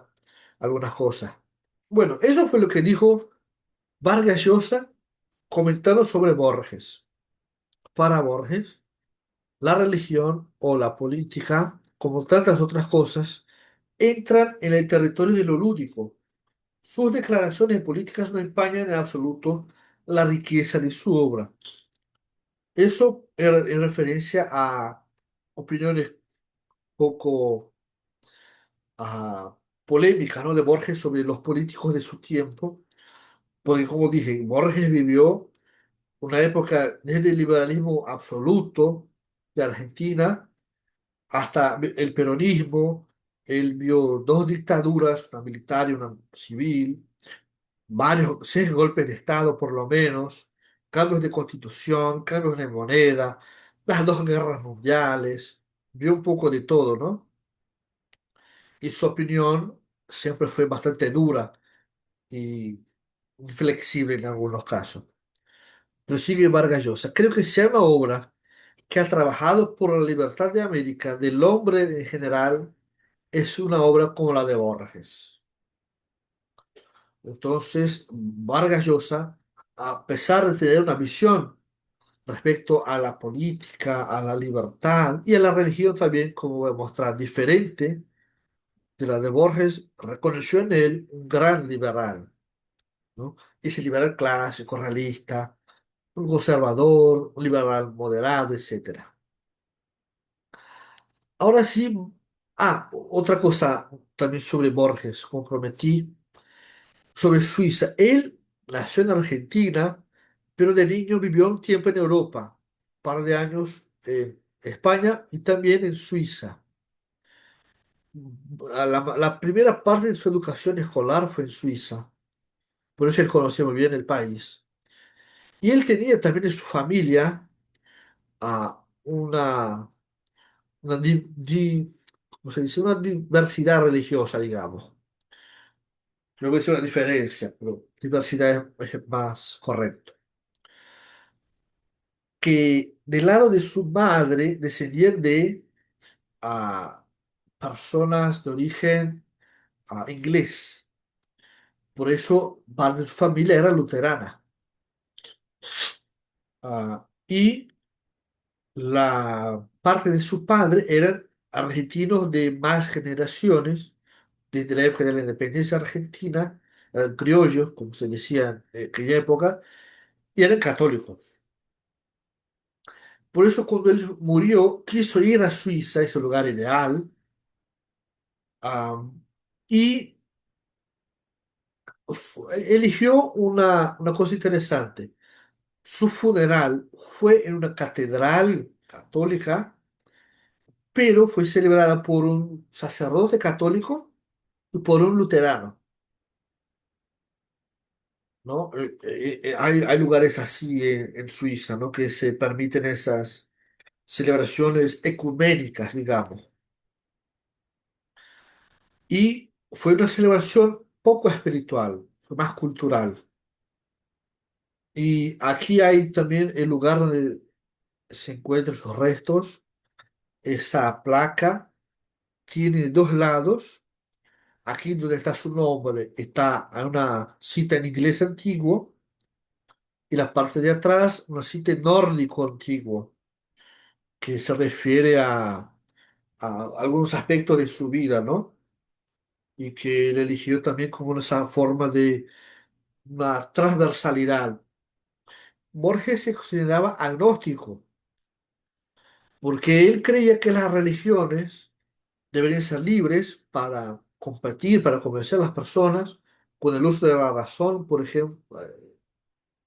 algunas cosas. Bueno, eso fue lo que dijo Vargas Llosa comentando sobre Borges. Para Borges, la religión o la política, como tantas otras cosas, entran en el territorio de lo lúdico. Sus declaraciones políticas no empañan en absoluto la riqueza de su obra. Eso en referencia a opiniones poco polémicas, ¿no? De Borges sobre los políticos de su tiempo, porque como dije, Borges vivió una época desde el liberalismo absoluto de Argentina hasta el peronismo. Él vio dos dictaduras, una militar y una civil, varios, 6 golpes de Estado por lo menos, cambios de constitución, cambios de moneda, las dos guerras mundiales, vio un poco de todo, ¿no? Y su opinión siempre fue bastante dura y inflexible en algunos casos. Pero sigue Vargas Llosa. Creo que si hay una obra que ha trabajado por la libertad de América, del hombre en general, es una obra como la de Borges. Entonces, Vargas Llosa, a pesar de tener una visión respecto a la política, a la libertad y a la religión también, como voy a mostrar, diferente de la de Borges, reconoció en él un gran liberal, ¿no? Ese liberal clásico, realista, un conservador, un liberal moderado, etcétera. Ahora sí, otra cosa también sobre Borges, como prometí, sobre Suiza. Él nació en Argentina, pero de niño vivió un tiempo en Europa, un par de años en España y también en Suiza. La primera parte de su educación escolar fue en Suiza, por eso él conocía muy bien el país. Y él tenía también en su familia una, ¿cómo se dice? Una diversidad religiosa, digamos. No voy a decir una diferencia, pero diversidad es más correcto. Que del lado de su madre descendían de ah, personas de origen inglés. Por eso parte de su familia era luterana. Y la parte de su padre eran argentinos de más generaciones, desde la época de la independencia argentina, eran criollos, como se decía en aquella época, y eran católicos. Por eso cuando él murió, quiso ir a Suiza, ese lugar ideal, am, y eligió una cosa interesante. Su funeral fue en una catedral católica, pero fue celebrada por un sacerdote católico y por un luterano, ¿no? Hay lugares así en Suiza, ¿no? Que se permiten esas celebraciones ecuménicas, digamos. Y fue una celebración poco espiritual, fue más cultural. Y aquí hay también el lugar donde se encuentran sus restos. Esa placa tiene dos lados. Aquí donde está su nombre está una cita en inglés antiguo y la parte de atrás una cita en nórdico antiguo que se refiere a algunos aspectos de su vida, ¿no? Y que él eligió también como esa forma de una transversalidad. Borges se consideraba agnóstico porque él creía que las religiones deberían ser libres para compartir, para convencer a las personas con el uso de la razón, por ejemplo,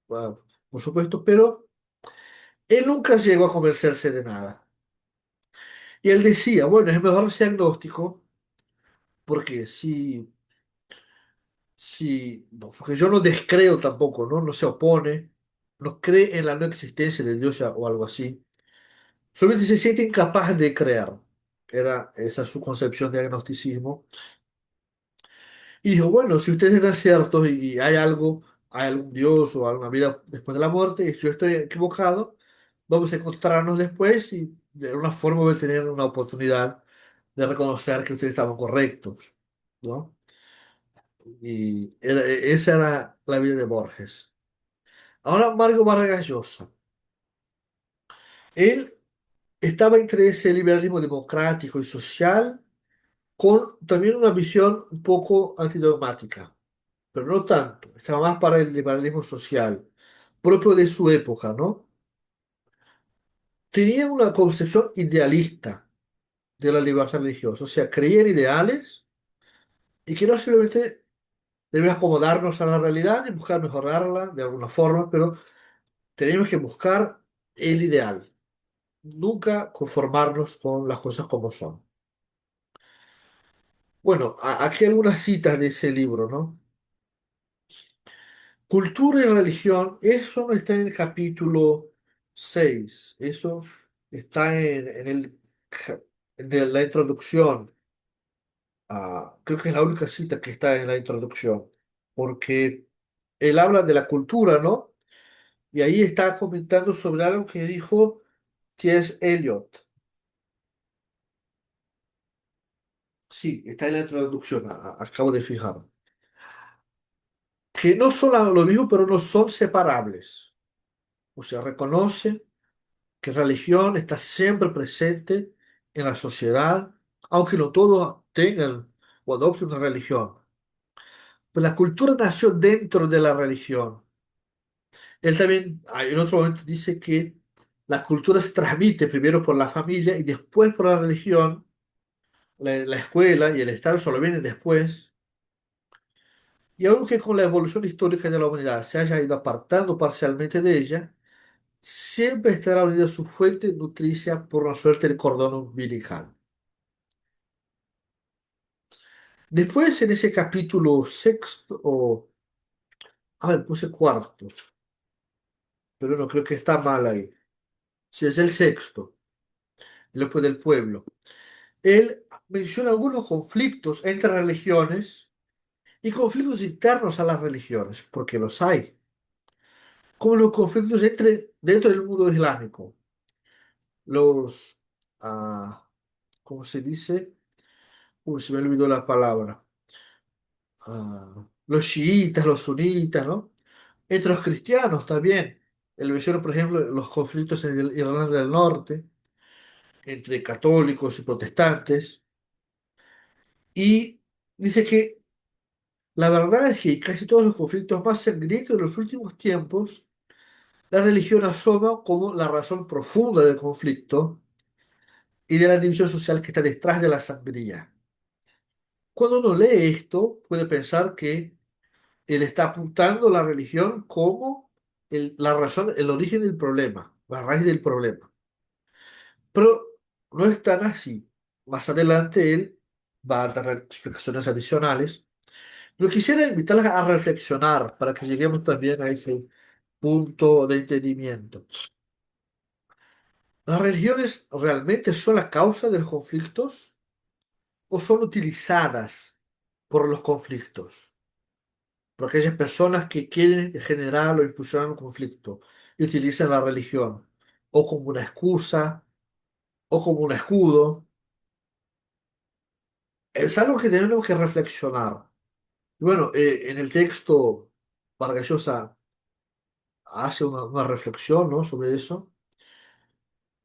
por supuesto, pero él nunca llegó a convencerse de nada. Y él decía, bueno, es mejor ser agnóstico porque no, porque yo no descreo tampoco, ¿no? No se opone, no cree en la no existencia de Dios o algo así. Solamente se siente incapaz de creer. Era esa su concepción de agnosticismo. Y dijo, bueno, si ustedes están ciertos y hay algo, hay algún Dios o alguna vida después de la muerte, y si yo estoy equivocado, vamos a encontrarnos después y de alguna forma voy a tener una oportunidad de reconocer que ustedes estaban correctos, ¿no? Y esa era la vida de Borges. Ahora Mario Vargas Llosa. Él estaba entre ese liberalismo democrático y social con también una visión un poco antidogmática, pero no tanto, estaba más para el liberalismo social, propio de su época, ¿no? Tenía una concepción idealista de la libertad religiosa, o sea, creía en ideales y que no simplemente debemos acomodarnos a la realidad y buscar mejorarla de alguna forma, pero tenemos que buscar el ideal, nunca conformarnos con las cosas como son. Bueno, aquí algunas citas de ese libro, ¿no? Cultura y religión, eso no está en el capítulo 6, eso está ca- la introducción. Creo que es la única cita que está en la introducción, porque él habla de la cultura, ¿no? Y ahí está comentando sobre algo que dijo T.S. Eliot. Sí, está en la introducción, acabo de fijar. Que no son lo mismo, pero no son separables. O sea, reconoce que religión está siempre presente en la sociedad, aunque no todos tengan o adopten una religión. Pues la cultura nació dentro de la religión. Él también, en otro momento, dice que la cultura se transmite primero por la familia y después por la religión. La escuela y el Estado solo vienen después. Y aunque con la evolución histórica de la humanidad se haya ido apartando parcialmente de ella, siempre estará unida a su fuente nutricia por una suerte de cordón umbilical. Después, en ese capítulo sexto, a ver, puse cuarto, pero no creo que está mal ahí. Si es el sexto, después del pueblo. Él menciona algunos conflictos entre religiones y conflictos internos a las religiones, porque los hay, como los conflictos dentro del mundo islámico. Los, ah, ¿Cómo se dice? Uy, se me olvidó la palabra. Los chiitas, los sunitas, ¿no? Entre los cristianos también. Él menciona, por ejemplo, los conflictos en Irlanda del Norte, entre católicos y protestantes. Y dice que la verdad es que casi todos los conflictos más sangrientos de los últimos tiempos La religión asoma como la razón profunda del conflicto y de la división social que está detrás de la sangría. Cuando uno lee esto, puede pensar que él está apuntando la religión como la razón, el origen del problema, la raíz del problema. Pero no es tan así. Más adelante él va a dar explicaciones adicionales. Yo quisiera invitarles a reflexionar para que lleguemos también a ese punto de entendimiento. ¿Las religiones realmente son la causa de los conflictos o son utilizadas por los conflictos? Por aquellas personas que quieren generar o impulsar un conflicto y utilizan la religión o como una excusa o como un escudo. Es algo que tenemos que reflexionar. Y bueno, en el texto, Vargas Llosa hace una reflexión, ¿no?, sobre eso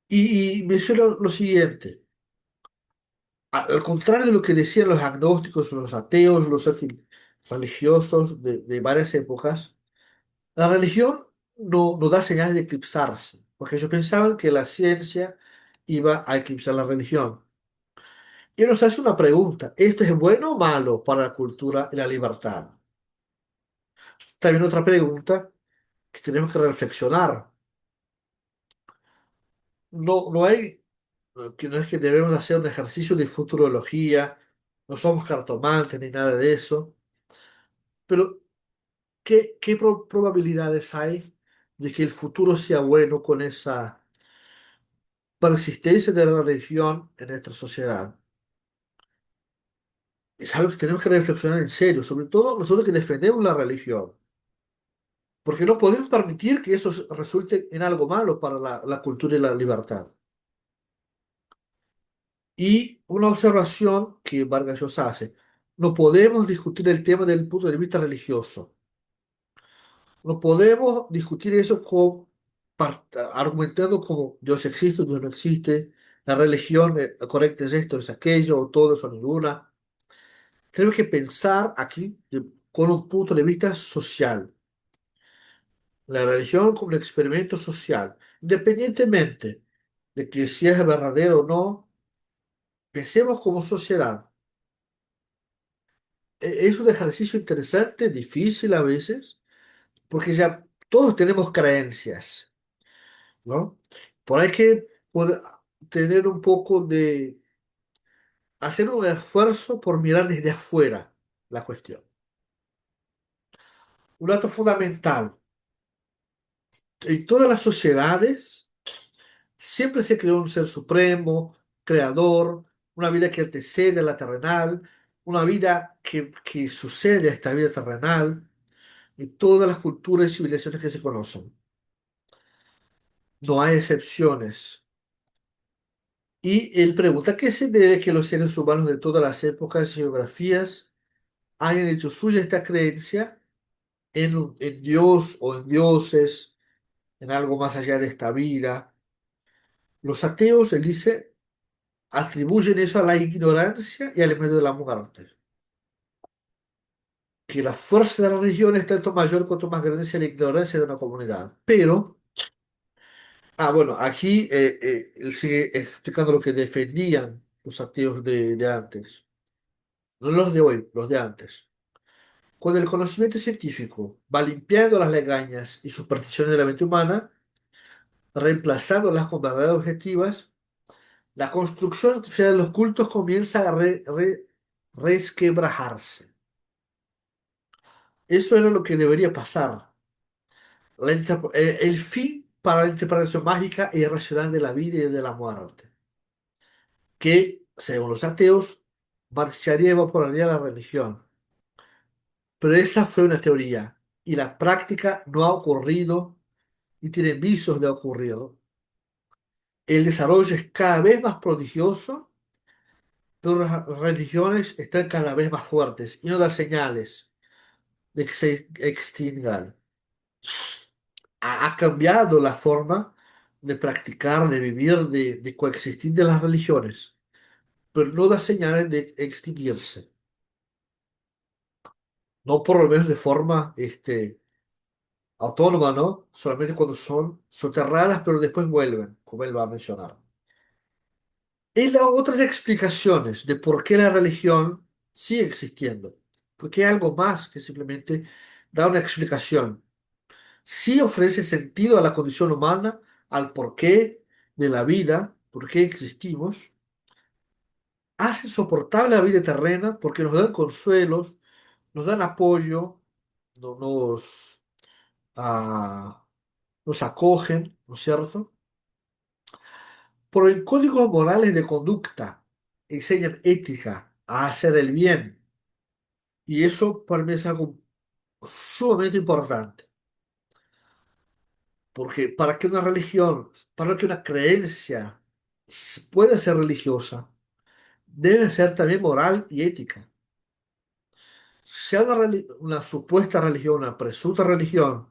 y menciona lo siguiente. Al contrario de lo que decían los agnósticos, los ateos, los religiosos de varias épocas, la religión no da señales de eclipsarse, porque ellos pensaban que la ciencia iba a eclipsar la religión. Y nos hace una pregunta: ¿esto es bueno o malo para la cultura y la libertad? También otra pregunta que tenemos que reflexionar. No hay, que no es que debemos hacer un ejercicio de futurología, no somos cartomantes ni nada de eso, pero ¿qué probabilidades hay de que el futuro sea bueno con esa persistencia de la religión en nuestra sociedad? Es algo que tenemos que reflexionar en serio, sobre todo nosotros que defendemos la religión, porque no podemos permitir que eso resulte en algo malo para la cultura y la libertad. Y una observación que Vargas Llosa hace: no podemos discutir el tema desde el punto de vista religioso, no podemos discutir eso argumentando como Dios existe, Dios no existe, la religión correcta es esto, es aquello, o todo eso, ninguna. Tenemos que pensar aquí con un punto de vista social. La religión como un experimento social, independientemente de que si es verdadero o no, pensemos como sociedad. Es un ejercicio interesante, difícil a veces, porque ya todos tenemos creencias, ¿no? Por ahí que poder tener un poco de, hacer un esfuerzo por mirar desde afuera la cuestión. Un dato fundamental: en todas las sociedades siempre se creó un ser supremo, creador, una vida que antecede a la terrenal, una vida que sucede a esta vida terrenal, en todas las culturas y civilizaciones que se conocen. No hay excepciones. Y él pregunta: ¿qué se debe que los seres humanos de todas las épocas y geografías hayan hecho suya esta creencia en Dios o en dioses, en algo más allá de esta vida? Los ateos, él dice, atribuyen eso a la ignorancia y al miedo de la muerte. Que la fuerza de la religión es tanto mayor cuanto más grande sea la ignorancia de una comunidad. Pero, bueno, aquí él sigue explicando lo que defendían los ateos de antes. No los de hoy, los de antes. Cuando el conocimiento científico va limpiando las legañas y supersticiones de la mente humana, reemplazándolas con verdades objetivas, la construcción artificial de los cultos comienza a resquebrajarse. Eso era lo que debería pasar. El fin para la interpretación mágica e irracional de la vida y de la muerte, que, según los ateos, marcharía y evaporaría la religión. Pero esa fue una teoría y la práctica no ha ocurrido y tiene visos de ocurrir. El desarrollo es cada vez más prodigioso, pero las religiones están cada vez más fuertes y no dan señales de que se extingan. Ha cambiado la forma de practicar, de vivir, de coexistir de las religiones, pero no da señales de extinguirse. No por lo menos de forma autónomas, ¿no? Solamente cuando son soterradas, pero después vuelven, como él va a mencionar. Y las otras explicaciones de por qué la religión sigue existiendo. Porque hay algo más que simplemente da una explicación. Sí ofrece sentido a la condición humana, al porqué de la vida, por qué existimos. Hace soportable la vida terrena porque nos dan consuelos, nos dan apoyo, nos, ah, nos acogen, ¿no es cierto? Por el códigos morales de conducta, enseñan ética, a hacer el bien. Y eso para mí es algo sumamente importante. Porque para que una religión, para que una creencia pueda ser religiosa, debe ser también moral y ética. Sea una supuesta religión, una presunta religión,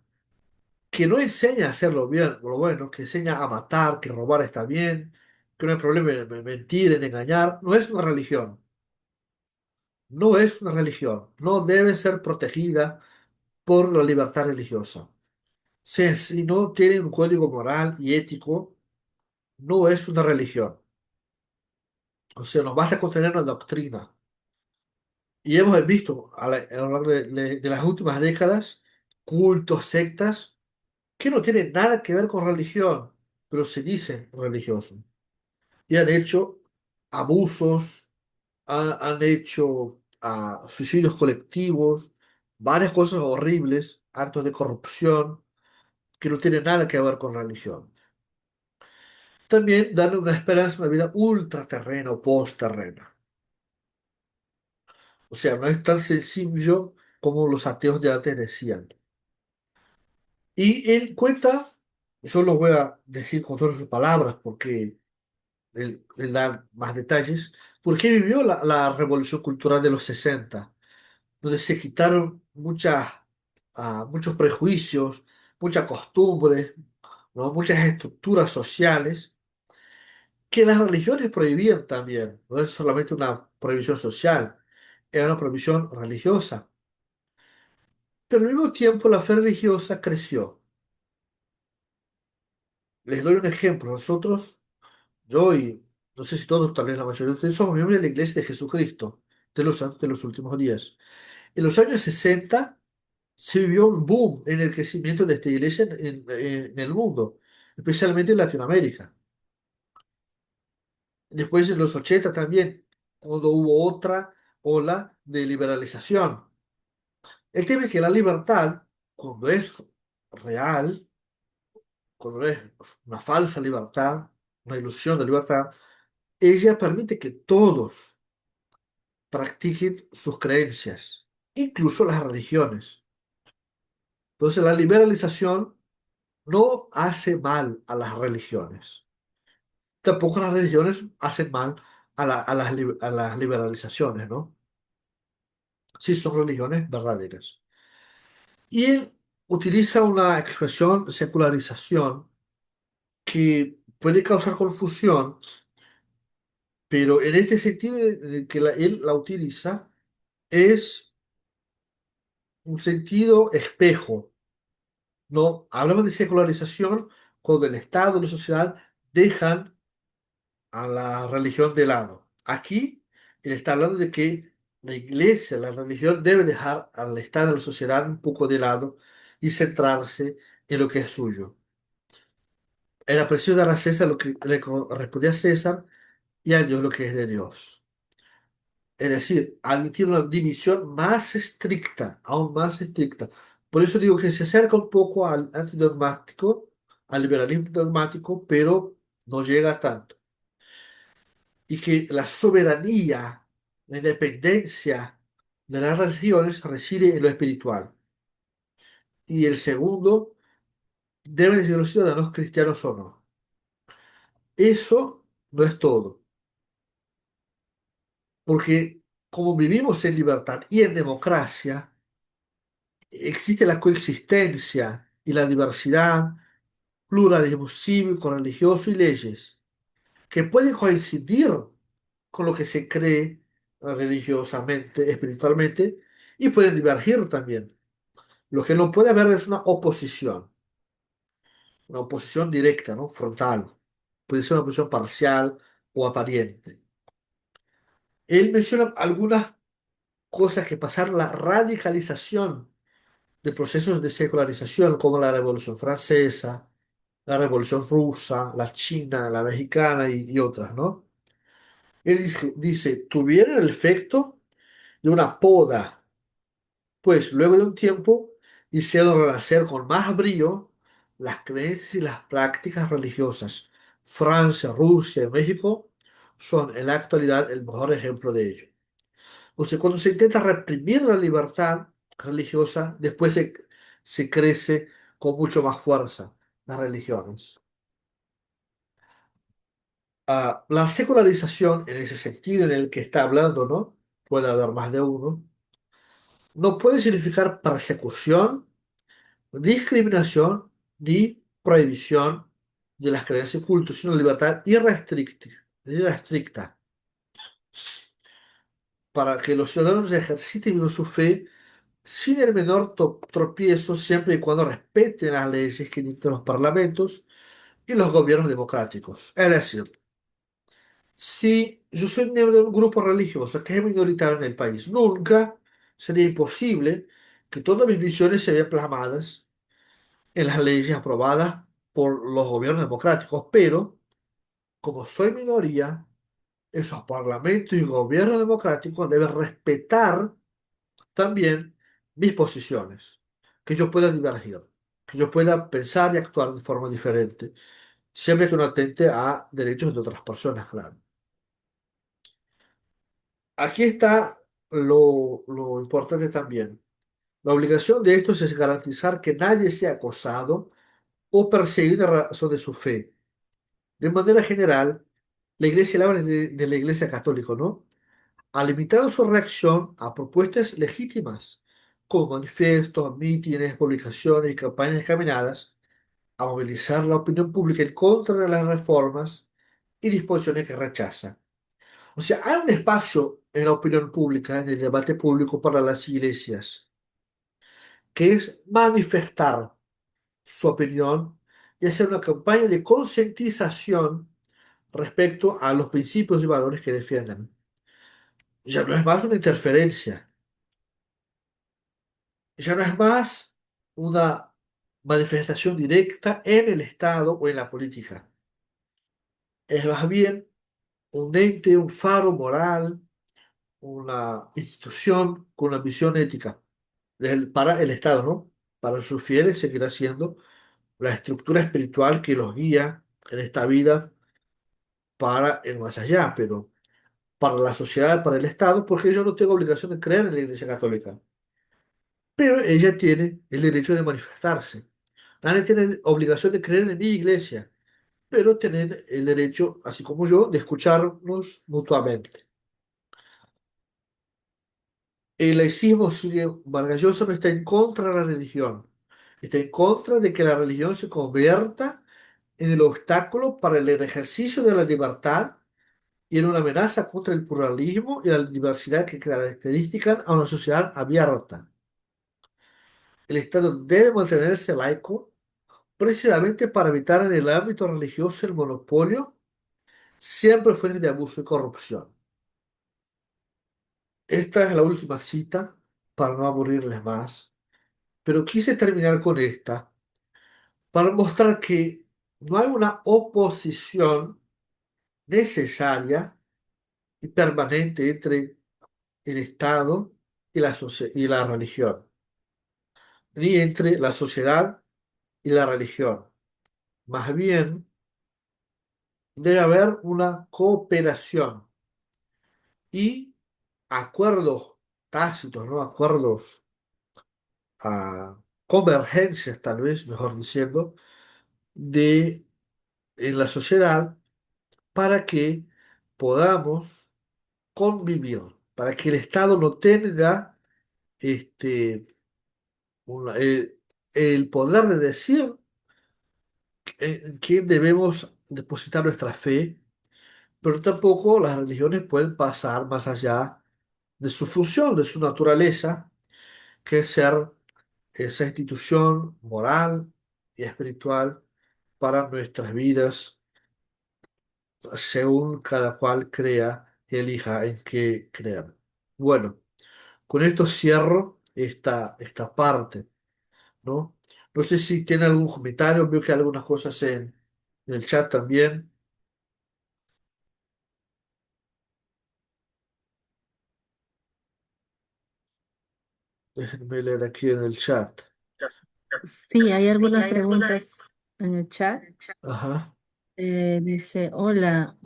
que no enseña a hacer lo bien, lo bueno, que enseña a matar, que robar está bien, que no hay problema en mentir, en engañar, no es una religión. No es una religión. No debe ser protegida por la libertad religiosa. Si no tiene un código moral y ético, no es una religión. O sea, nos basta con tener una doctrina. Y hemos visto a lo largo de las últimas décadas cultos, sectas, que no tienen nada que ver con religión, pero se dicen religiosos. Y han hecho abusos, han hecho suicidios colectivos, varias cosas horribles, actos de corrupción, que no tienen nada que ver con religión. También dan una esperanza, una vida ultraterrena o post-terrena. O sea, no es tan sencillo como los ateos de antes decían. Y él cuenta, yo lo voy a decir con todas sus palabras porque él da más detalles, porque vivió la revolución cultural de los 60 donde se quitaron muchos prejuicios, muchas costumbres, ¿no? Muchas estructuras sociales que las religiones prohibían también. No es solamente una prohibición social, era una prohibición religiosa. Pero al mismo tiempo la fe religiosa creció. Les doy un ejemplo. Nosotros, yo y no sé si todos, tal vez la mayoría de ustedes, somos miembros de la Iglesia de Jesucristo de los santos de los últimos días. En los años 60 se vivió un boom en el crecimiento de esta iglesia en el mundo, especialmente en Latinoamérica. Después en los 80 también, cuando hubo otra ola de liberalización. El tema es que la libertad, cuando es real, cuando es una falsa libertad, una ilusión de libertad, ella permite que todos practiquen sus creencias, incluso las religiones. Entonces la liberalización no hace mal a las religiones. Tampoco las religiones hacen mal a las liberalizaciones, ¿no? Sí son religiones verdaderas. Y él utiliza una expresión secularización que puede causar confusión, pero en este sentido en el que él la utiliza es un sentido espejo, ¿no? Hablamos de secularización cuando el Estado y la sociedad dejan a la religión de lado. Aquí él está hablando de que la iglesia, la religión debe dejar al Estado y a la sociedad un poco de lado y centrarse en lo que es suyo. Era preciso dar a César lo que le correspondía a César y a Dios lo que es de Dios. Es decir, admitir una división más estricta, aún más estricta. Por eso digo que se acerca un poco al antidogmático, al liberalismo dogmático, pero no llega tanto. Y que la soberanía, la independencia de las religiones reside en lo espiritual. Y el segundo, deben ser los ciudadanos cristianos o no. Eso no es todo, porque como vivimos en libertad y en democracia, existe la coexistencia y la diversidad, pluralismo cívico, religioso y leyes, que pueden coincidir con lo que se cree religiosamente, espiritualmente, y pueden divergir también. Lo que no puede haber es una oposición directa, ¿no? Frontal. Puede ser una oposición parcial o aparente. Él menciona algunas cosas que pasaron, la radicalización de procesos de secularización, como la Revolución Francesa, la Revolución Rusa, la China, la mexicana y otras, ¿no? Él dice, tuvieron el efecto de una poda, pues luego de un tiempo hicieron renacer con más brillo las creencias y las prácticas religiosas. Francia, Rusia y México son en la actualidad el mejor ejemplo de ello. O sea, cuando se intenta reprimir la libertad religiosa, después se crece con mucho más fuerza las religiones. La secularización, en ese sentido en el que está hablando, ¿no? Puede haber más de uno, no puede significar persecución, discriminación ni prohibición de las creencias y cultos, sino libertad irrestricta para que los ciudadanos ejerciten su fe sin el menor tropiezo, siempre y cuando respeten las leyes que dictan los parlamentos y los gobiernos democráticos. Es decir, si yo soy miembro de un grupo religioso que es minoritario en el país, nunca sería imposible que todas mis visiones se vean plasmadas en las leyes aprobadas por los gobiernos democráticos, pero como soy minoría, esos parlamentos y gobiernos democráticos deben respetar también mis posiciones, que yo pueda divergir, que yo pueda pensar y actuar de forma diferente, siempre que no atente a derechos de otras personas, claro. Aquí está lo importante también. La obligación de estos es garantizar que nadie sea acosado o perseguido en razón de su fe. De manera general, la Iglesia habla de la Iglesia católica, ¿no? Ha limitado su reacción a propuestas legítimas, como manifiestos, mítines, publicaciones y campañas encaminadas a movilizar la opinión pública en contra de las reformas y disposiciones que rechaza. O sea, hay un espacio en la opinión pública, en el debate público para las iglesias, que es manifestar su opinión y hacer una campaña de concientización respecto a los principios y valores que defienden. Ya no es más una interferencia, ya no es más una manifestación directa en el Estado o en la política. Es más bien un ente, un faro moral, una institución con una visión ética para el Estado, ¿no? Para sus fieles seguirá siendo la estructura espiritual que los guía en esta vida para el más allá, pero para la sociedad, para el Estado, porque yo no tengo obligación de creer en la Iglesia Católica, pero ella tiene el derecho de manifestarse. Nadie tiene obligación de creer en mi iglesia, pero tener el derecho, así como yo, de escucharnos mutuamente. El laicismo, sigue Vargas Llosa, no está en contra de la religión, está en contra de que la religión se convierta en el obstáculo para el ejercicio de la libertad y en una amenaza contra el pluralismo y la diversidad que caracterizan a una sociedad abierta. El Estado debe mantenerse laico precisamente para evitar en el ámbito religioso el monopolio, siempre fuente de abuso y corrupción. Esta es la última cita para no aburrirles más, pero quise terminar con esta para mostrar que no hay una oposición necesaria y permanente entre el Estado y y la religión, ni entre la sociedad y la religión. Más bien, debe haber una cooperación y acuerdos tácitos, ¿no? Acuerdos, convergencias, tal vez, mejor diciendo, de, en la sociedad para que podamos convivir, para que el Estado no tenga este, una- el poder de decir en quién debemos depositar nuestra fe, pero tampoco las religiones pueden pasar más allá de su función, de su naturaleza, que es ser esa institución moral y espiritual para nuestras vidas, según cada cual crea y elija en qué creer. Bueno, con esto cierro esta parte, ¿no? No sé si tiene algún comentario, veo que hay algunas cosas en el chat también. Déjenme leer aquí en el chat. Sí, hay algunas preguntas en el chat. Ajá. Dice, hola,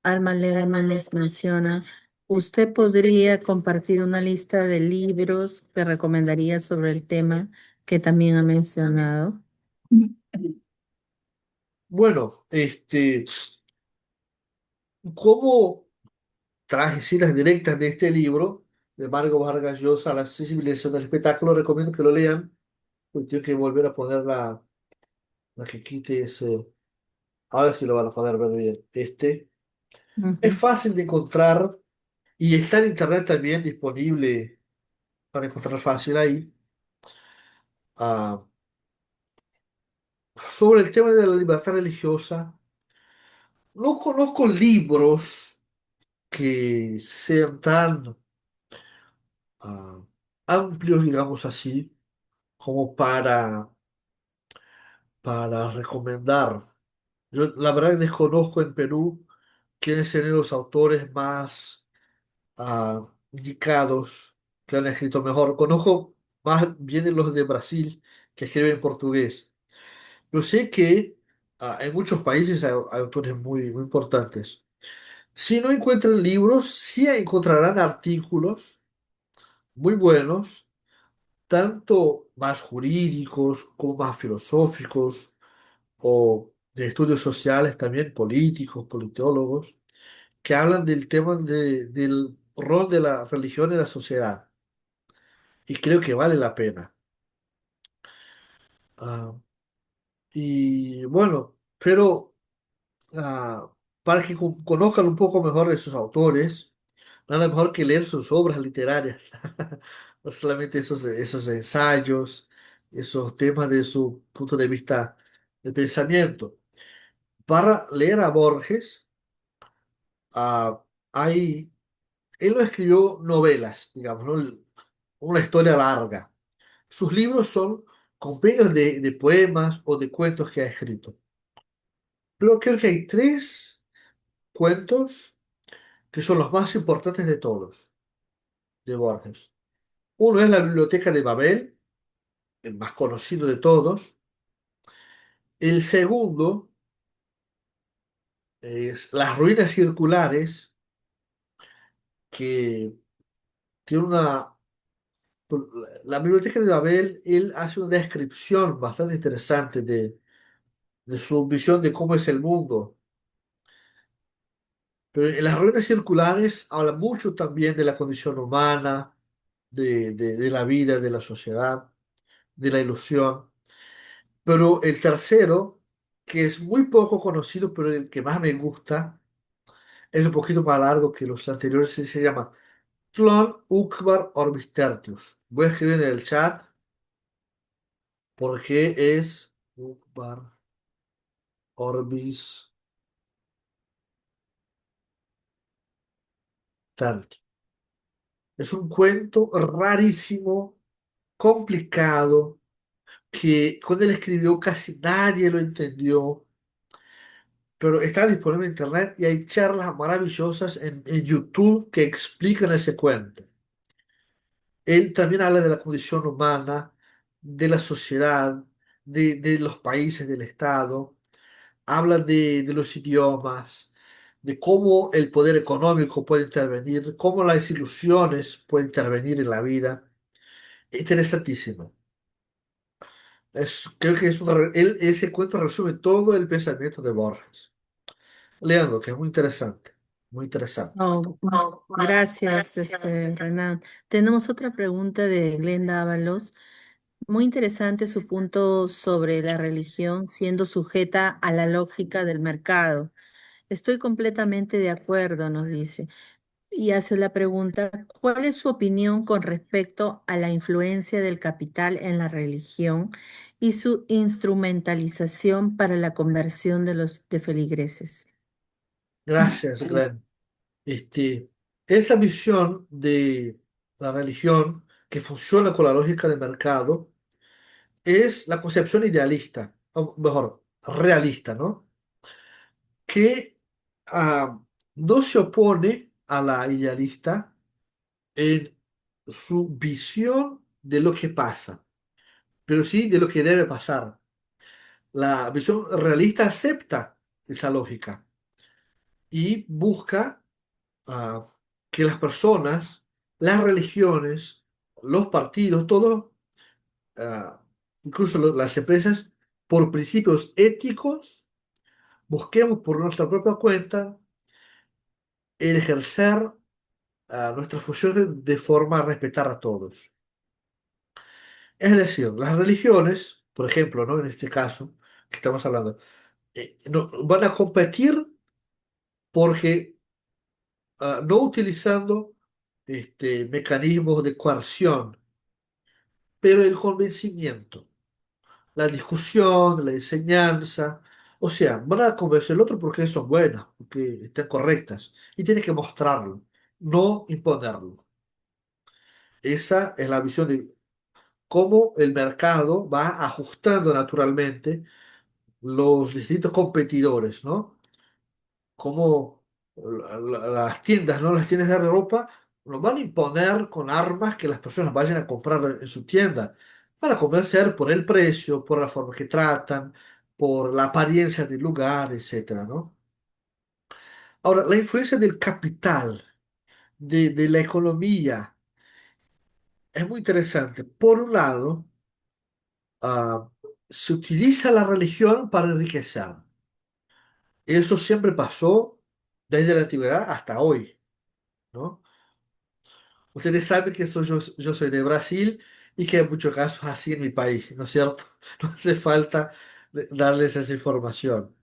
Alma Lederman nos menciona, ¿usted podría compartir una lista de libros que recomendaría sobre el tema que también ha mencionado? Bueno, ¿cómo traje citas directas de este libro de Margo Vargas Llosa, La civilización del espectáculo? Recomiendo que lo lean, porque tengo que volver a poner la que quite ese. A ver si lo van a poder ver bien. Es Ujú. fácil de encontrar y está en internet también disponible para encontrar fácil ahí. ah, Sobre el tema de la libertad religiosa, no conozco libros que sean tan ah, amplios, digamos así, como para recomendar. Yo la verdad desconozco en Perú quiénes serían los autores más indicados que han escrito mejor. Conozco más bien los de Brasil que escriben en portugués. Yo sé que en muchos países hay autores muy importantes. Si no encuentran libros, sí encontrarán artículos muy buenos, tanto más jurídicos como más filosóficos o de estudios sociales, también políticos, politólogos, que hablan del tema del rol de la religión en la sociedad. Y creo que vale la pena. Ah, y bueno, pero para que conozcan un poco mejor de sus autores, nada mejor que leer sus obras literarias, no solamente esos ensayos, esos temas de su punto de vista de pensamiento. Para leer a Borges, ah, hay, él no escribió novelas, digamos, ¿no? Una historia larga. Sus libros son compendios de poemas o de cuentos que ha escrito. Pero creo que hay tres cuentos que son los más importantes de todos, de Borges. Uno es la Biblioteca de Babel, el más conocido de todos. El segundo es Las ruinas circulares, que tiene una... La Biblioteca de Babel, él hace una descripción bastante interesante de su visión de cómo es el mundo. Pero en las ruinas circulares habla mucho también de la condición humana, de la vida, de la sociedad, de la ilusión. Pero el tercero, que es muy poco conocido, pero el que más me gusta, es un poquito más largo que los anteriores, se llama Tlon Ukvar Orbis Tertius. Voy a escribir en el chat porque es Ukvar Orbis Tertius. Es un cuento rarísimo, complicado, que cuando él escribió casi nadie lo entendió, pero está disponible en internet y hay charlas maravillosas en YouTube que explican ese cuento. Él también habla de la condición humana, de la sociedad, de los países, del Estado, habla de los idiomas, de cómo el poder económico puede intervenir, cómo las ilusiones pueden intervenir en la vida. Interesantísimo. Creo que ese cuento resume todo el pensamiento de Borges. Leanlo, que es muy interesante, muy interesante. Oh, gracias, Renan. Tenemos otra pregunta de Glenda Ábalos. Muy interesante su punto sobre la religión siendo sujeta a la lógica del mercado. Estoy completamente de acuerdo, nos dice. y hace la pregunta, ¿cuál es su opinión con respecto a la influencia del capital en la religión y su instrumentalización para la conversión de los de feligreses? Gracias, Glenn. Este, esa visión de la religión que funciona con la lógica del mercado es la concepción idealista, o mejor, realista, ¿no? Que ah, no se opone a la idealista en su visión de lo que pasa, pero sí de lo que debe pasar. La visión realista acepta esa lógica y busca ah, que las personas, las religiones, los partidos, todos, ah, incluso las empresas, por principios éticos, busquemos por nuestra propia cuenta el ejercer nuestras funciones de forma a respetar a todos. Es decir, las religiones, por ejemplo, ¿no? En este caso que estamos hablando, van a competir porque no utilizando mecanismos de coerción, pero el convencimiento, la discusión, la enseñanza, o sea, van a convencer al otro porque son buenas, porque están correctas, y tiene que mostrarlo, no imponerlo. Esa es la visión de cómo el mercado va ajustando naturalmente los distintos competidores, ¿no? Cómo las tiendas, ¿no? Las tiendas de ropa nos van a imponer con armas que las personas vayan a comprar en su tienda. Van a convencer por el precio, por la forma que tratan, por la apariencia del lugar, etcétera, ¿no? Ahora, la influencia del capital, de la economía, es muy interesante. Por un lado, ah, se utiliza la religión para enriquecer. Eso siempre pasó desde la antigüedad hasta hoy, ¿no? Ustedes saben que yo soy de Brasil y que hay muchos casos así en mi país, ¿no es cierto? No hace falta darles esa información.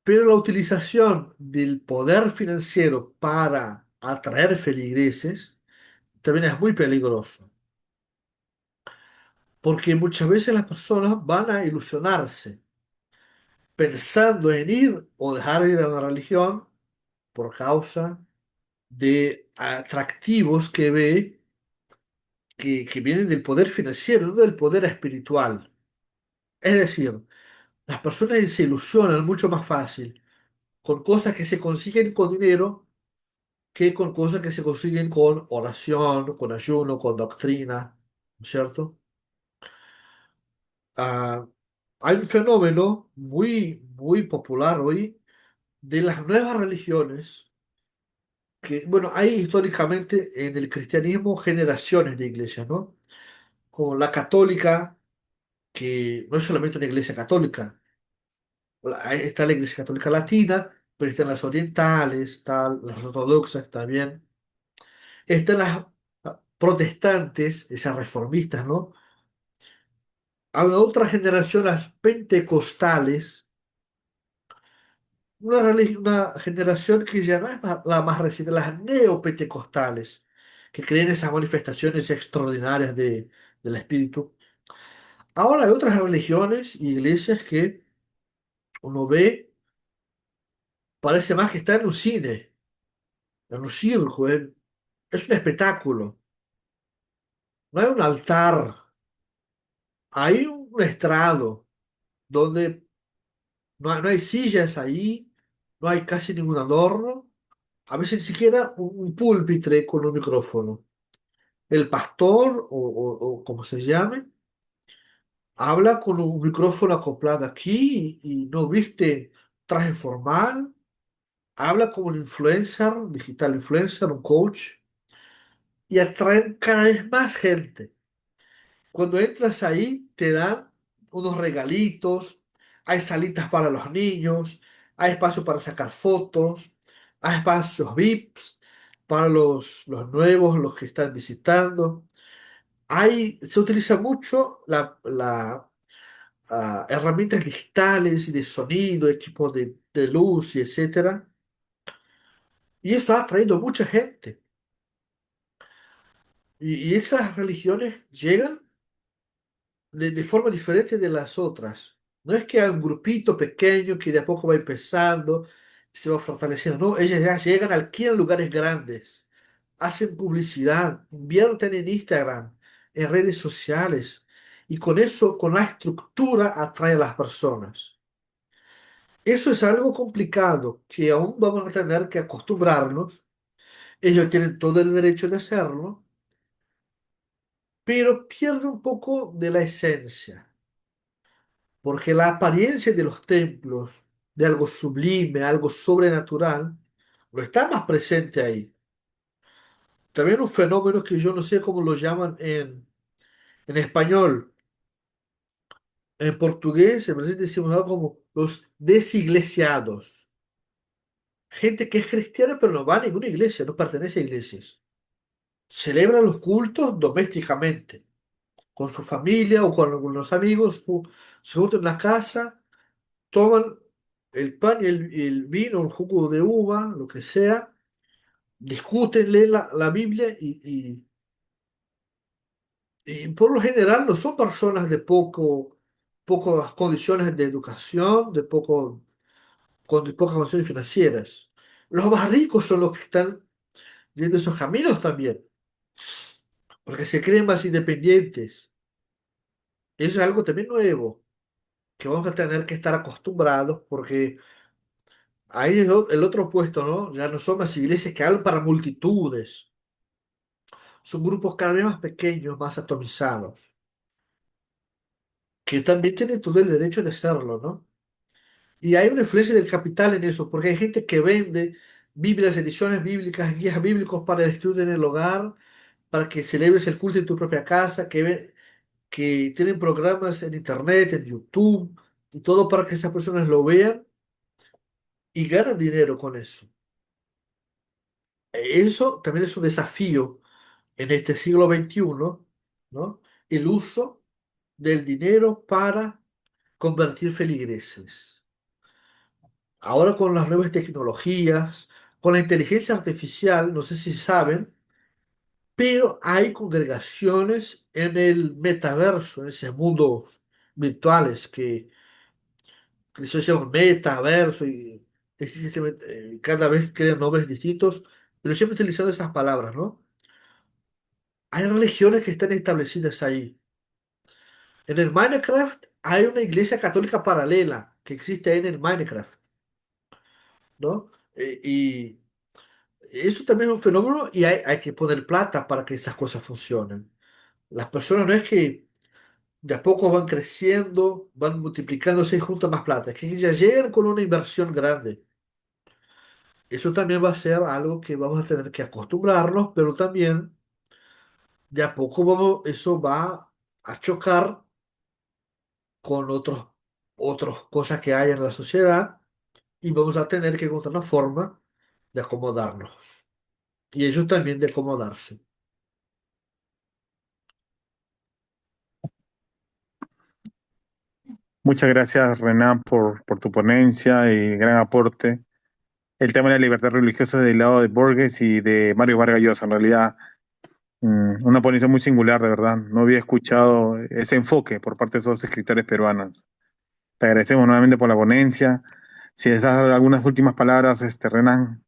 Pero la utilización del poder financiero para atraer feligreses también es muy peligroso, porque muchas veces las personas van a ilusionarse pensando en ir o dejar de ir a una religión por causa de atractivos que ve que vienen del poder financiero, no del poder espiritual. Es decir, las personas se ilusionan mucho más fácil con cosas que se consiguen con dinero que con cosas que se consiguen con oración, con ayuno, con doctrina, ¿no es cierto? Ah, hay un fenómeno muy popular hoy de las nuevas religiones, que, bueno, hay históricamente en el cristianismo generaciones de iglesias, ¿no? Como la católica, que no es solamente una iglesia católica, ahí está la iglesia católica latina, pero están las orientales, están las ortodoxas también, están las protestantes, esas reformistas, ¿no? Hay otra generación, las pentecostales, una generación que ya no es la más reciente, las neopentecostales, que creen en esas manifestaciones extraordinarias del Espíritu. Ahora hay otras religiones y iglesias que uno ve, parece más que está en un cine, en un circo, es un espectáculo. No hay un altar, hay un estrado donde no hay sillas ahí, no hay casi ningún adorno, a veces ni siquiera un púlpite con un micrófono. El pastor, o como se llame, habla con un micrófono acoplado aquí y no viste traje formal, habla como un influencer, digital influencer, un coach, y atraen cada vez más gente. Cuando entras ahí, te dan unos regalitos, hay salitas para los niños, hay espacio para sacar fotos, hay espacios VIPs para los nuevos, los que están visitando. Se utiliza mucho herramientas digitales y de sonido, equipos de luz y etcétera, Y eso ha atraído mucha gente. Y esas religiones llegan de forma diferente de las otras. No es que hay un grupito pequeño que de a poco va empezando y se va fortaleciendo. No, ellas ya llegan, alquilan lugares grandes, hacen publicidad, invierten en Instagram, en redes sociales. Y con eso, con la estructura, atrae a las personas. Eso es algo complicado que aún vamos a tener que acostumbrarnos. Ellos tienen todo el derecho de hacerlo, pero pierde un poco de la esencia. Porque la apariencia de los templos, de algo sublime, algo sobrenatural, no está más presente ahí. También un fenómeno que yo no sé cómo lo llaman en español. En portugués, en Brasil decimos algo como los desiglesiados. Gente que es cristiana pero no va a ninguna iglesia, no pertenece a iglesias. Celebra los cultos domésticamente, con su familia o con algunos amigos, se juntan en la casa, toman el pan y el vino, un jugo de uva, lo que sea, discuten, leen la Biblia y por lo general no son personas de pocas condiciones de educación, de pocas condiciones financieras. Los más ricos son los que están viendo esos caminos también, porque se creen más independientes. Eso es algo también nuevo, que vamos a tener que estar acostumbrados, porque ahí es el otro opuesto, ¿no? Ya no son más iglesias que hablan para multitudes. Son grupos cada vez más pequeños, más atomizados, que también tienen todo el derecho de hacerlo, ¿no? Y hay una influencia del capital en eso, porque hay gente que vende Biblias, ediciones bíblicas, guías bíblicos para el estudio en el hogar, para que celebres el culto en tu propia casa, que tienen programas en internet, en YouTube, y todo para que esas personas lo vean y ganan dinero con eso. Eso también es un desafío en este siglo XXI, ¿no? El uso del dinero para convertir feligreses. Ahora con las nuevas tecnologías, con la inteligencia artificial, no sé si saben, pero hay congregaciones en el metaverso, en esos mundos virtuales que se llaman metaverso y cada vez crean nombres distintos, pero siempre utilizando esas palabras, ¿no? Hay religiones que están establecidas ahí. En el Minecraft hay una iglesia católica paralela que existe ahí en el Minecraft, ¿no? Y eso también es un fenómeno y hay que poner plata para que esas cosas funcionen. Las personas no es que de a poco van creciendo, van multiplicándose y juntan más plata, es que ya llegan con una inversión grande. Eso también va a ser algo que vamos a tener que acostumbrarnos, pero también de a poco eso va a chocar con otras cosas que hay en la sociedad y vamos a tener que encontrar una forma de acomodarnos. Y ellos también de acomodarse. Muchas gracias, Renan, por tu ponencia y gran aporte. El tema de la libertad religiosa del lado de Borges y de Mario Vargas Llosa, en realidad, una ponencia muy singular, de verdad. No había escuchado ese enfoque por parte de esos escritores peruanos. Te agradecemos nuevamente por la ponencia. Si les das algunas últimas palabras, Renan.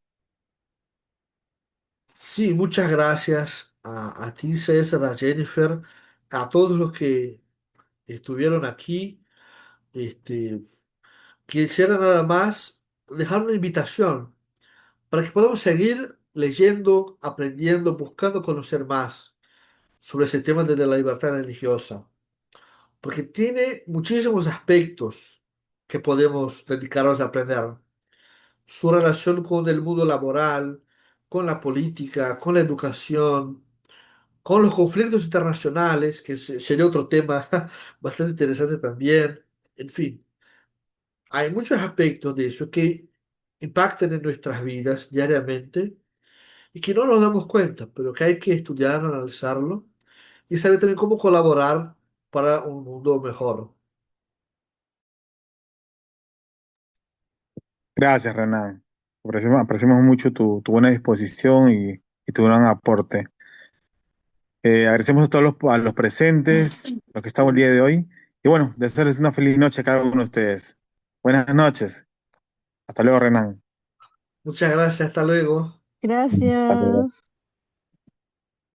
Sí, muchas gracias a ti, César, a Jennifer, a todos los que estuvieron aquí. Este, quisiera nada más dejar una invitación para que podamos seguir leyendo, aprendiendo, buscando conocer más sobre ese tema de la libertad religiosa, porque tiene muchísimos aspectos que podemos dedicarnos a aprender. Su relación con el mundo laboral, con la política, con la educación, con los conflictos internacionales, que sería otro tema bastante interesante también. En fin, hay muchos aspectos de eso que impactan en nuestras vidas diariamente y que no nos damos cuenta, pero que hay que estudiar, analizarlo y saber también cómo colaborar para un mundo mejor. Gracias, Renan. Apreciamos mucho tu buena disposición y tu gran aporte. Agradecemos a todos a los presentes, los que estamos el día de hoy. Y bueno, desearles una feliz noche a cada uno de ustedes. Buenas noches. Hasta luego, Renan. Muchas gracias, hasta luego. Hasta luego. Gracias.